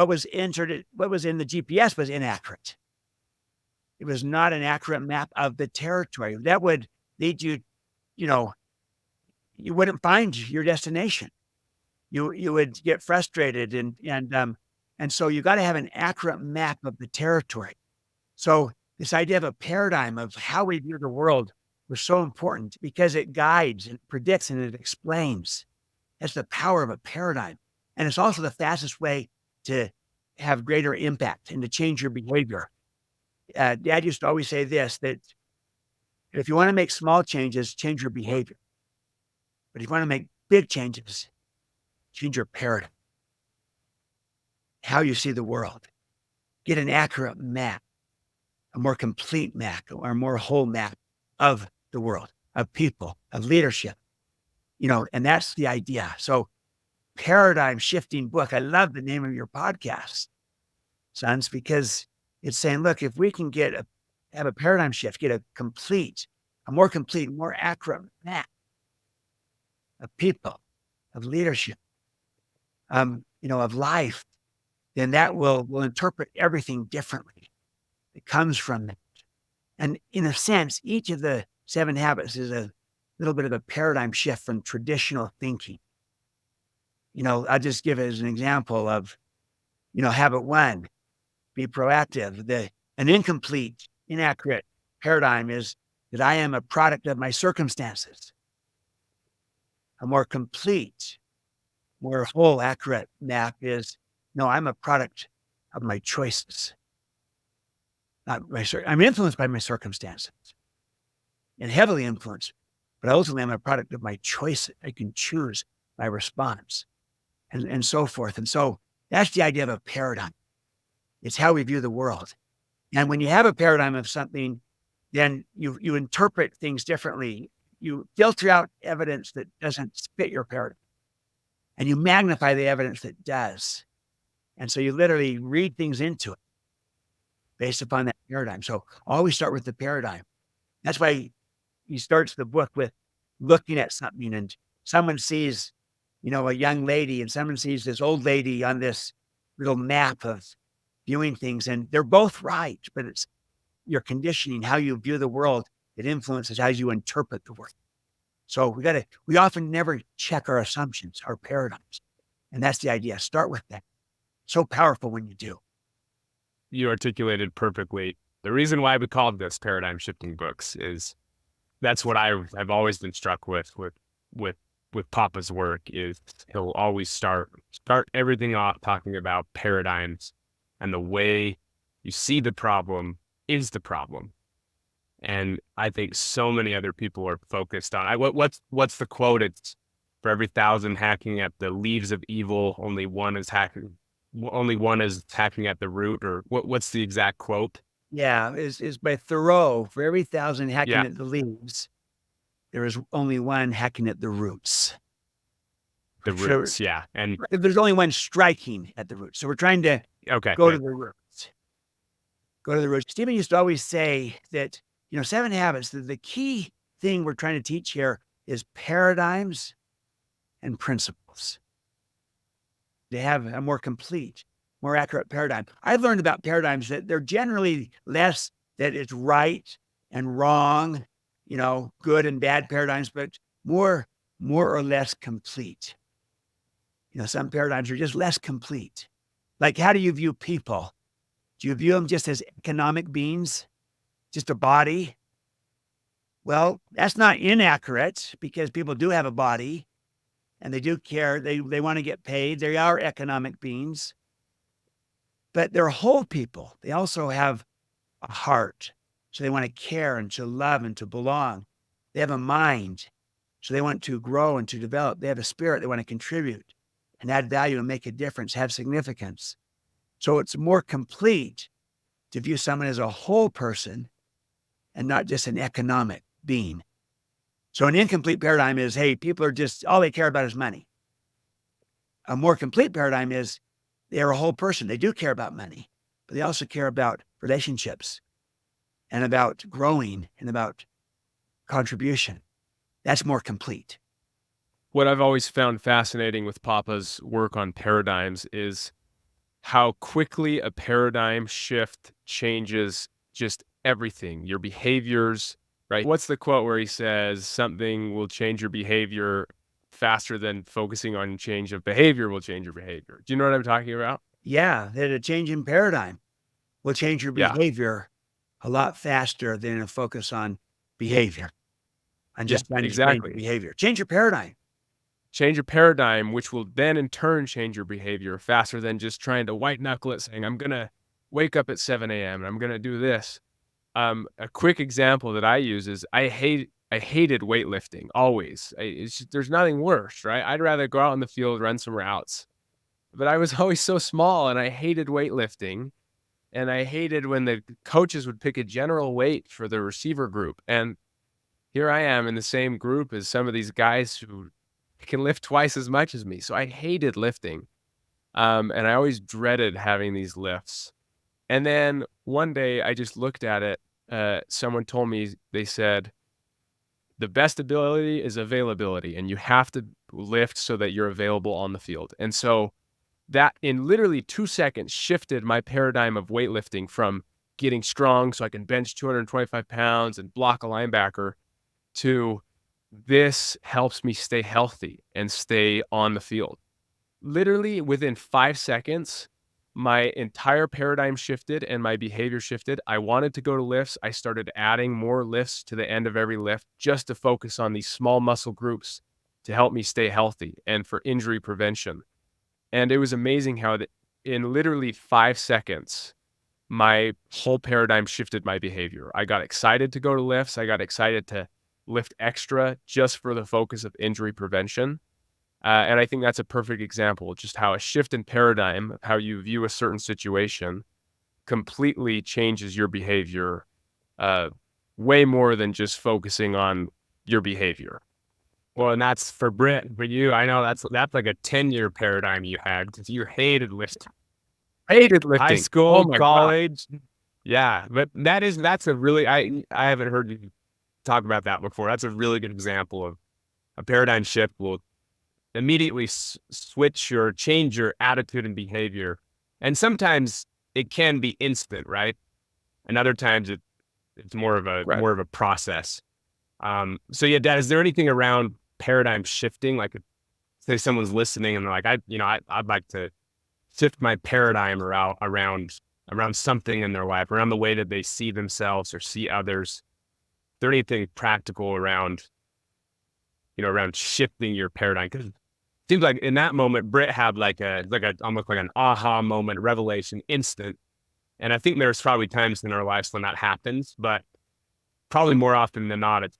was in the GPS was inaccurate. It was not an accurate map of the territory. That would lead you, you wouldn't find your destination. You would get frustrated, and so you got to have an accurate map of the territory. So this idea of a paradigm of how we view the world was so important because it guides and predicts and it explains. That's the power of a paradigm. And it's also the fastest way to have greater impact and to change your behavior. Dad used to always say this, that if you want to make small changes, change your behavior. But if you want to make big changes, change your paradigm. How you see the world. Get an accurate map, a more complete map, or a more whole map of the world, of people, of leadership. And that's the idea. So paradigm shifting book. I love the name of your podcast, sons, because it's saying, look, if we can have a paradigm shift, get a more complete, more accurate map of people, of leadership, of life, then that will interpret everything differently. It comes from that. And in a sense, each of the 7 habits is a little bit of a paradigm shift from traditional thinking. I'll just give it as an example of, habit 1, be proactive. An incomplete, inaccurate paradigm is that I am a product of my circumstances. A more complete, more whole, accurate map is, no, I'm a product of my choices. I'm influenced by my circumstances and heavily influenced, but ultimately I'm a product of my choices. I can choose my response and so forth. And so that's the idea of a paradigm. It's how we view the world. And when you have a paradigm of something, then you interpret things differently. You filter out evidence that doesn't fit your paradigm, and you magnify the evidence that does. And so you literally read things into it based upon that paradigm. So always start with the paradigm. That's why he starts the book with looking at something, and someone sees, a young lady, and someone sees this old lady on this little map of viewing things, and they're both right, but it's your conditioning, how you view the world, it influences how you interpret the world. So we often never check our assumptions, our paradigms. And that's the idea. Start with that. So powerful when you do. You articulated perfectly. The reason why we called this paradigm shifting books is that's what I've always been struck with Papa's work is he'll always start everything off talking about paradigms and the way you see the problem is the problem. And I think so many other people are focused on what's the quote? It's for every 1,000 hacking at the leaves of evil, only one is hacking at the root, or what's the exact quote? Yeah, is by Thoreau. For every 1,000 hacking Yeah. at the leaves, there is only one hacking at the roots. The roots, yeah. And there's only one striking at the roots. So we're trying to go to the roots. Go to the roots. Stephen used to always say that, 7 habits, the key thing we're trying to teach here is paradigms and principles. They have a more complete, more accurate paradigm. I've learned about paradigms that they're generally less that it's right and wrong, good and bad paradigms, but more or less complete. Some paradigms are just less complete. Like, how do you view people? Do you view them just as economic beings, just a body? Well, that's not inaccurate because people do have a body and they do care. They want to get paid. They are economic beings, but they're whole people. They also have a heart. So they want to care and to love and to belong. They have a mind. So they want to grow and to develop. They have a spirit. They want to contribute and add value and make a difference, have significance. So it's more complete to view someone as a whole person and not just an economic being. So an incomplete paradigm is, hey, people are just, all they care about is money. A more complete paradigm is they're a whole person. They do care about money, but they also care about relationships and about growing and about contribution. That's more complete. What I've always found fascinating with Papa's work on paradigms is how quickly a paradigm shift changes just everything, your behaviors, right? What's the quote where he says something will change your behavior faster than focusing on change of behavior will change your behavior? Do you know what I'm talking about? Yeah, that a change in paradigm will change your Yeah. behavior a lot faster than a focus on behavior, on Yeah, just trying to change exactly. behavior. Change your paradigm. Change your paradigm, which will then in turn change your behavior faster than just trying to white knuckle it, saying, I'm going to wake up at 7 a.m. and I'm going to do this. A quick example that I use is I hated weightlifting always. There's nothing worse, right? I'd rather go out in the field, run some routes, but I was always so small and I hated weightlifting. And I hated when the coaches would pick a general weight for the receiver group. And here I am in the same group as some of these guys who can lift twice as much as me. So I hated lifting. And I always dreaded having these lifts. And then one day I just looked at it. Someone told me, they said, the best ability is availability, and you have to lift so that you're available on the field. And so that in literally 2 seconds shifted my paradigm of weightlifting from getting strong so I can bench 225 pounds and block a linebacker to this helps me stay healthy and stay on the field. Literally within 5 seconds, my entire paradigm shifted and my behavior shifted. I wanted to go to lifts. I started adding more lifts to the end of every lift just to focus on these small muscle groups to help me stay healthy and for injury prevention. And it was amazing how in literally 5 seconds, my whole paradigm shifted my behavior. I got excited to go to lifts. I got excited to lift extra just for the focus of injury prevention. And I think that's a perfect example of just how a shift in paradigm, how you view a certain situation, completely changes your behavior way more than just focusing on your behavior. Well, and that's for Britt, for you. I know that's like a 10-year paradigm you had because you hated lifting. Hated High lifting. school, Oh my God. college. Yeah, but that's a really I haven't heard you talk about that before. That's a really good example of a paradigm shift will immediately switch or change your attitude and behavior. And sometimes it can be instant, right? And other times it's more of Right. a process. So yeah, Dad, is there anything around paradigm shifting? Like, say someone's listening and they're like, I'd like to shift my paradigm around something in their life, around the way that they see themselves or see others. Is there anything practical around, around shifting your paradigm? Because it seems like in that moment, Britt had like almost like an aha moment, revelation, instant. And I think there's probably times in our lives when that happens, but probably more often than not, it's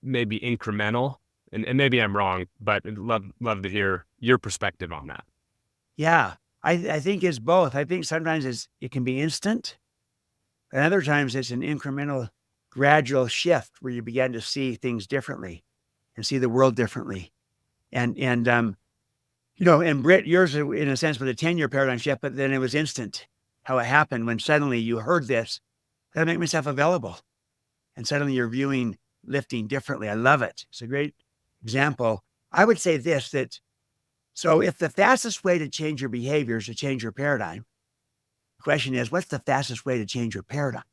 maybe incremental. And maybe I'm wrong, but I'd love to hear your perspective on that. Yeah, I think it's both. I think sometimes it can be instant, and other times it's an incremental, gradual shift where you begin to see things differently and see the world differently. And Britt, yours in a sense was a 10-year paradigm shift, but then it was instant how it happened when suddenly you heard this, I gotta make myself available. And suddenly you're viewing lifting differently. I love it. It's a great example. I would say this, so if the fastest way to change your behavior is to change your paradigm, the question is, what's the fastest way to change your paradigm?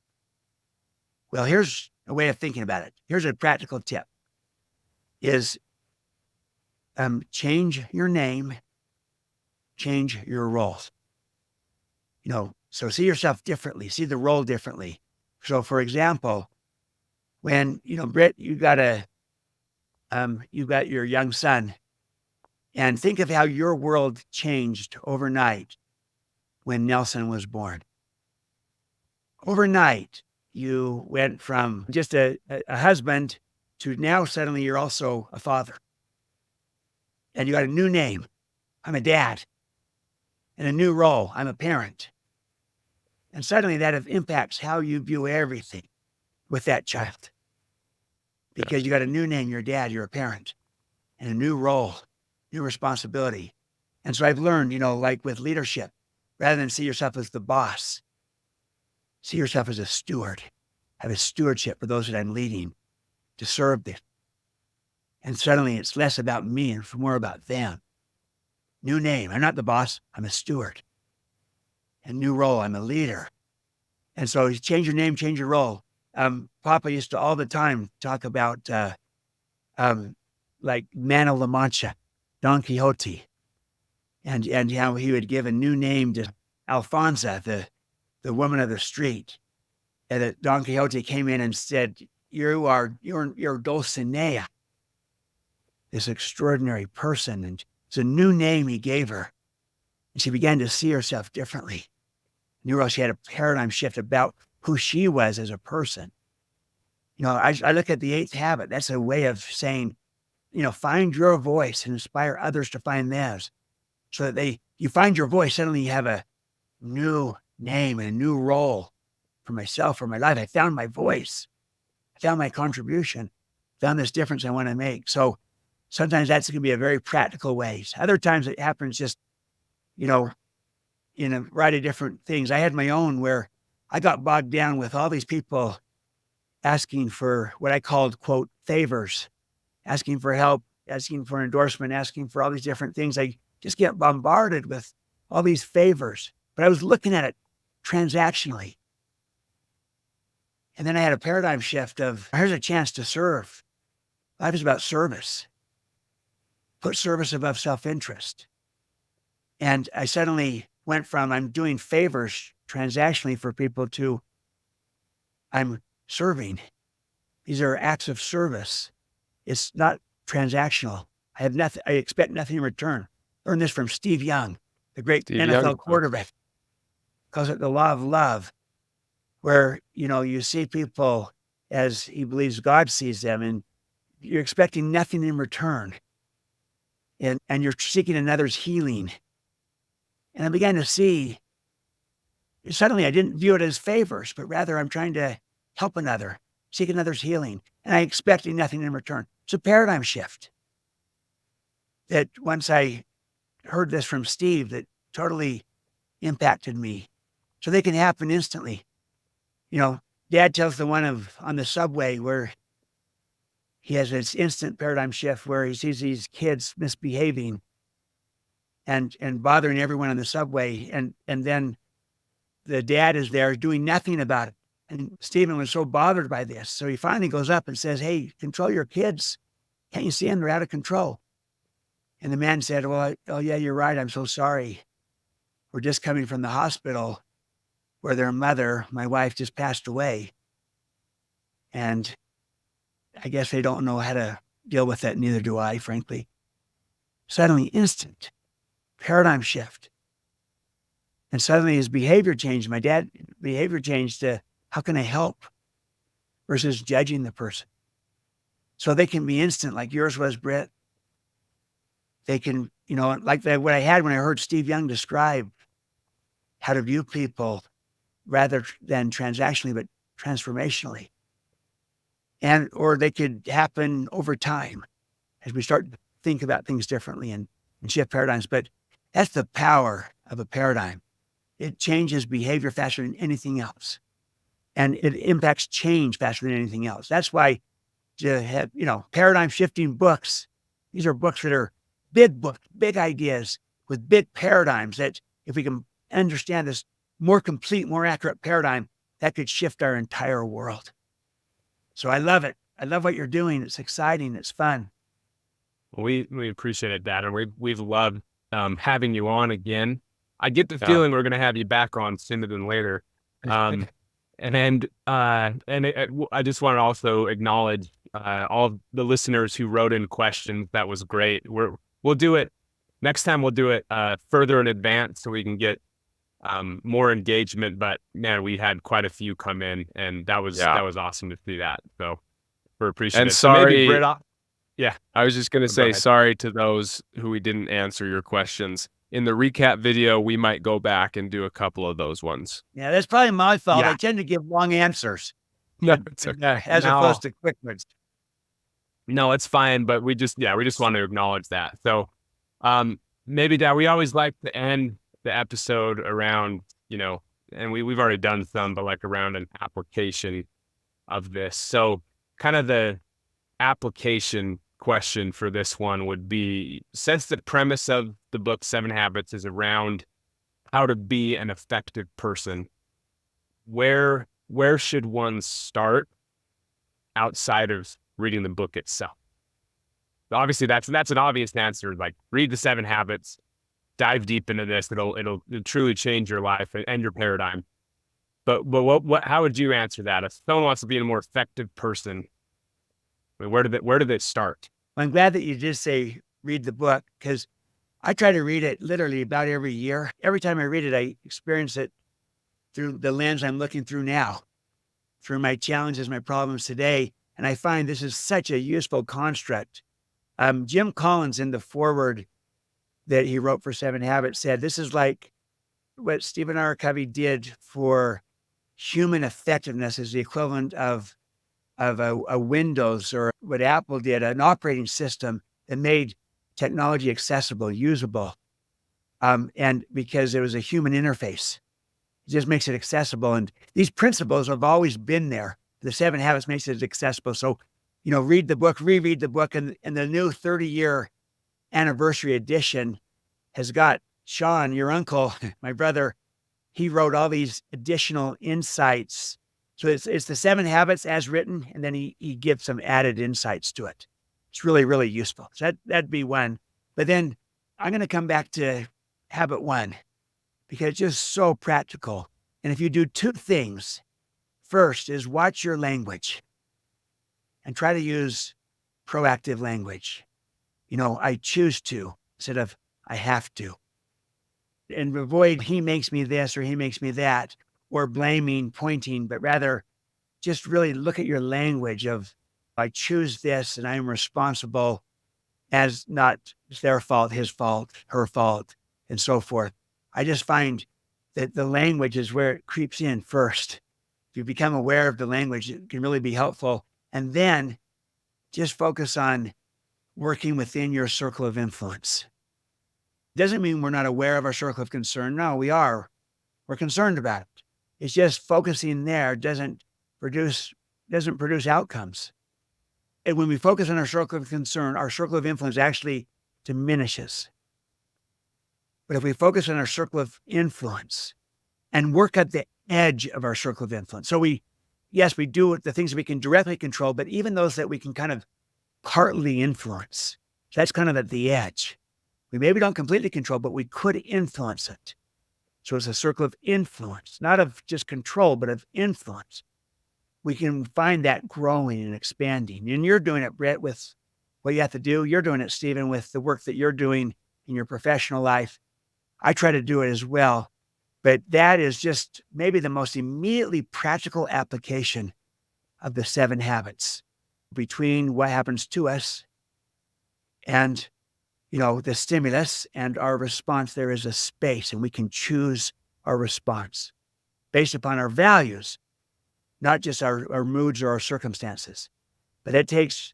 Well, here's a way of thinking about it. Here's a practical tip is change your name, change your roles. So see yourself differently, see the role differently. So for example, when, Britt, you've got your young son, and think of how your world changed overnight when Nelson was born. Overnight, you went from just a husband to now suddenly you're also a father. And you got a new name. I'm a dad. And a new role. I'm a parent. And suddenly that impacts how you view everything with that child. Because you got a new name, you're a dad, you're a parent. And a new role, new responsibility. And so I've learned, like with leadership, rather than see yourself as the boss, see yourself as a steward. Have a stewardship for those that I'm leading to serve them. And suddenly it's less about me and more about them. New name. I'm not the boss. I'm a steward. And new role. I'm a leader. And so you change your name, change your role. Papa used to all the time talk about like Man of La Mancha, Don Quixote, and how he would give a new name to Alfonso, the woman of the street. And that Don Quixote came in and said, you're Dulcinea, this extraordinary person. And it's a new name he gave her. And she began to see herself differently. She had a paradigm shift about who she was as a person. I look at the 8th habit. That's a way of saying, find your voice and inspire others to find theirs. So that you find your voice, suddenly you have a new name and a new role for myself, for my life. I found my voice. I found my contribution. Found this difference I want to make. So sometimes that's going to be a very practical ways. Other times it happens just, in a variety of different things. I had my own where I got bogged down with all these people asking for what I called, quote, favors, asking for help, asking for endorsement, asking for all these different things. I just get bombarded with all these favors, but I was looking at it transactionally. And then I had a paradigm shift of, here's a chance to serve. Life is about service. Put service above self-interest. And I suddenly went from I'm doing favors transactionally for people to I'm serving. These are acts of service. It's not transactional. I expect nothing in return. Learned this from Steve Young, the great NFL quarterback. Calls it the law of love, where, you see people as he believes God sees them, and you're expecting nothing in return. And you're seeking another's healing. And I began to see, suddenly I didn't view it as favors, but rather I'm trying to help another, seek another's healing, and I expecting nothing in return. It's a paradigm shift that once I heard this from Steve, that totally impacted me. So they can happen instantly. Dad tells the one on the subway where he has this instant paradigm shift where he sees these kids misbehaving and bothering everyone on the subway. And then the dad is there doing nothing about it. And Stephen was so bothered by this. So he finally goes up and says, hey, control your kids. Can't you see them? They're out of control. And the man said, well, oh yeah, you're right. I'm so sorry. We're just coming from the hospital where their mother, my wife, just passed away. And I guess they don't know how to deal with that. Neither do I, frankly. Suddenly, instant paradigm shift. And suddenly his behavior changed. My dad behavior changed to how can I help versus judging the person. So they can be instant like yours was, Britt. They can, like what I had when I heard Steve Young describe how to view people rather than transactionally, but transformationally. Or they could happen over time as we start to think about things differently and shift paradigms. But that's the power of a paradigm. It changes behavior faster than anything else. And it impacts change faster than anything else. That's why to have, paradigm shifting books. These are books that are big books, big ideas with big paradigms that if we can understand this more complete, more accurate paradigm, that could shift our entire world. So I love it. I love what you're doing. It's exciting. It's fun. Well, we appreciate it, Dad. And we've loved having you on again. I get the feeling we're going to have you back on sooner than later. I just want to also acknowledge all of the listeners who wrote in questions. That was great. We'll do it next time. We'll do it further in advance so we can get more engagement. But man, we had quite a few come in, and that was awesome to see that. So we're appreciative. And sorry, so Britt, yeah, I was just going to say sorry to those who we didn't answer your questions. In the recap video, we might go back and do a couple of those ones. Yeah, that's probably my fault. I tend to give long answers. No, it's okay. As opposed to quick ones. No, it's fine. But we just want to acknowledge that. So maybe, Dad, we always like to end the episode around, and we've already done some, but like around an application of this. So kind of the application question for this one would be, since the premise of the book Seven Habits is around how to be an effective person, where should one start outside of reading the book itself? Obviously, that's an obvious answer. Like, read the Seven Habits, dive deep into this. It'll truly change your life and your paradigm. But what how would you answer that? If someone wants to be a more effective person, I mean, where did it start? I'm glad that you just say read the book, because I try to read it literally about every year. Every time I read it, I experience it through the lens I'm looking through now, through my challenges, my problems today. And I find this is such a useful construct. Jim Collins, in the foreword that he wrote for Seven Habits, said, this is like what Stephen M.R. Covey did for human effectiveness, is the equivalent of a Windows, or what Apple did, an operating system that made technology accessible, usable. And because it was a human interface, it just makes it accessible. And these principles have always been there. The Seven Habits makes it accessible. So, read the book, reread the book, and the new 30-year anniversary edition has got Sean, your uncle, my brother. He wrote all these additional insights. So it's the Seven Habits as written, and then he gives some added insights to it. It's really, really useful. So that'd be one. But then I'm going to come back to habit one, because it's just so practical. And if you do two things, first is watch your language and try to use proactive language. I choose to instead of I have to. And avoid he makes me this or he makes me that, or blaming, pointing, but rather just really look at your language of I choose this and I'm responsible, as not their fault, his fault, her fault, and so forth. I just find that the language is where it creeps in first. If you become aware of the language, it can really be helpful. And then just focus on working within your circle of influence. Doesn't mean we're not aware of our circle of concern. No, we are. We're concerned about it. It's just focusing there doesn't produce outcomes. And when we focus on our circle of concern, our circle of influence actually diminishes. But if we focus on our circle of influence and work at the edge of our circle of influence, so we do the things that we can directly control, but even those that we can kind of partly influence. So that's kind of at the edge. We maybe don't completely control, but we could influence it. So it's a circle of influence, not of just control, but of influence. We can find that growing and expanding. And you're doing it, Brett, with what you have to do. You're doing it, Stephen, with the work that you're doing in your professional life. I try to do it as well. But that is just maybe the most immediately practical application of the Seven Habits, between what happens to us and the stimulus and our response. There is a space, and we can choose our response based upon our values, not just our moods or our circumstances. But it takes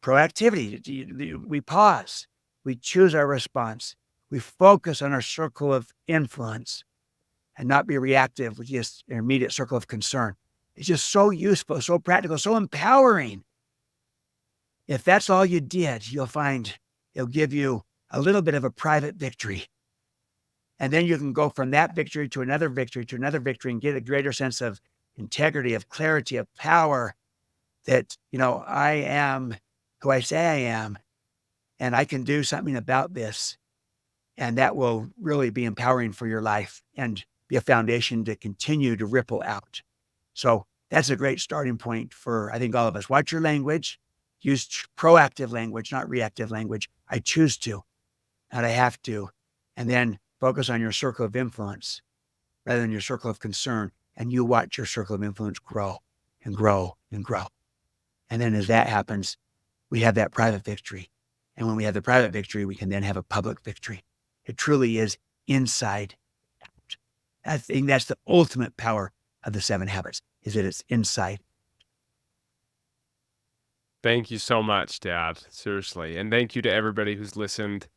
proactivity. We pause, we choose our response, we focus on our circle of influence and not be reactive with just an immediate circle of concern. It's just so useful, so practical, so empowering. If that's all you did, you'll find it'll give you a little bit of a private victory. And then you can go from that victory to another victory to another victory and get a greater sense of integrity, of clarity, of power, that, I am who I say I am, and I can do something about this. And that will really be empowering for your life and be a foundation to continue to ripple out. So that's a great starting point for, I think, all of us. Watch your language. Use proactive language, not reactive language. I choose to, not I have to. And then focus on your circle of influence rather than your circle of concern. And you watch your circle of influence grow and grow and grow. And then as that happens, we have that private victory. And when we have the private victory, we can then have a public victory. It truly is inside out. I think that's the ultimate power of the Seven Habits, is that it's inside. Thank you so much, Dad. Seriously. And thank you to everybody who's listened.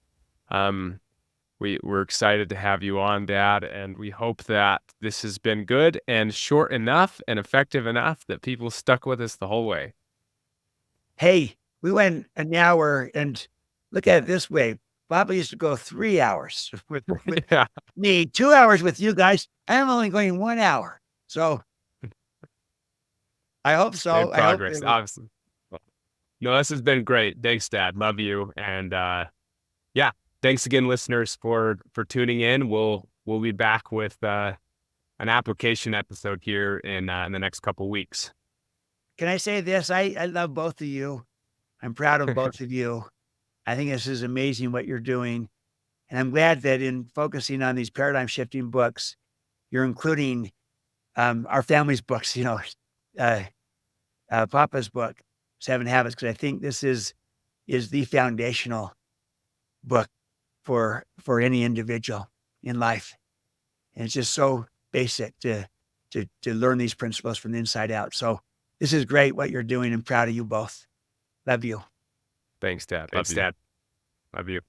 we're excited to have you on, Dad, and we hope that this has been good and short enough and effective enough that people stuck with us the whole way. Hey, we went an hour, and look at it this way. Bob used to go 3 hours with Yeah, me, 2 hours with you guys. I'm only going 1 hour. So I hope made so. I hope progress, it was obviously. No, this has been great. Thanks, Dad. Love you. And yeah, thanks again, listeners, for tuning in. We'll be back with an application episode here in the next couple weeks. Can I say this? I love both of you. I'm proud of both of you. I think this is amazing what you're doing. And I'm glad that in focusing on these paradigm shifting books, you're including our family's books, uh, Papa's book, Seven Habits, because I think this is the foundational book for any individual in life. And it's just so basic to learn these principles from the inside out. So this is great what you're doing. I'm proud of you both. Love you. Thanks, Dad. Love Thanks, you. Dad. Love you.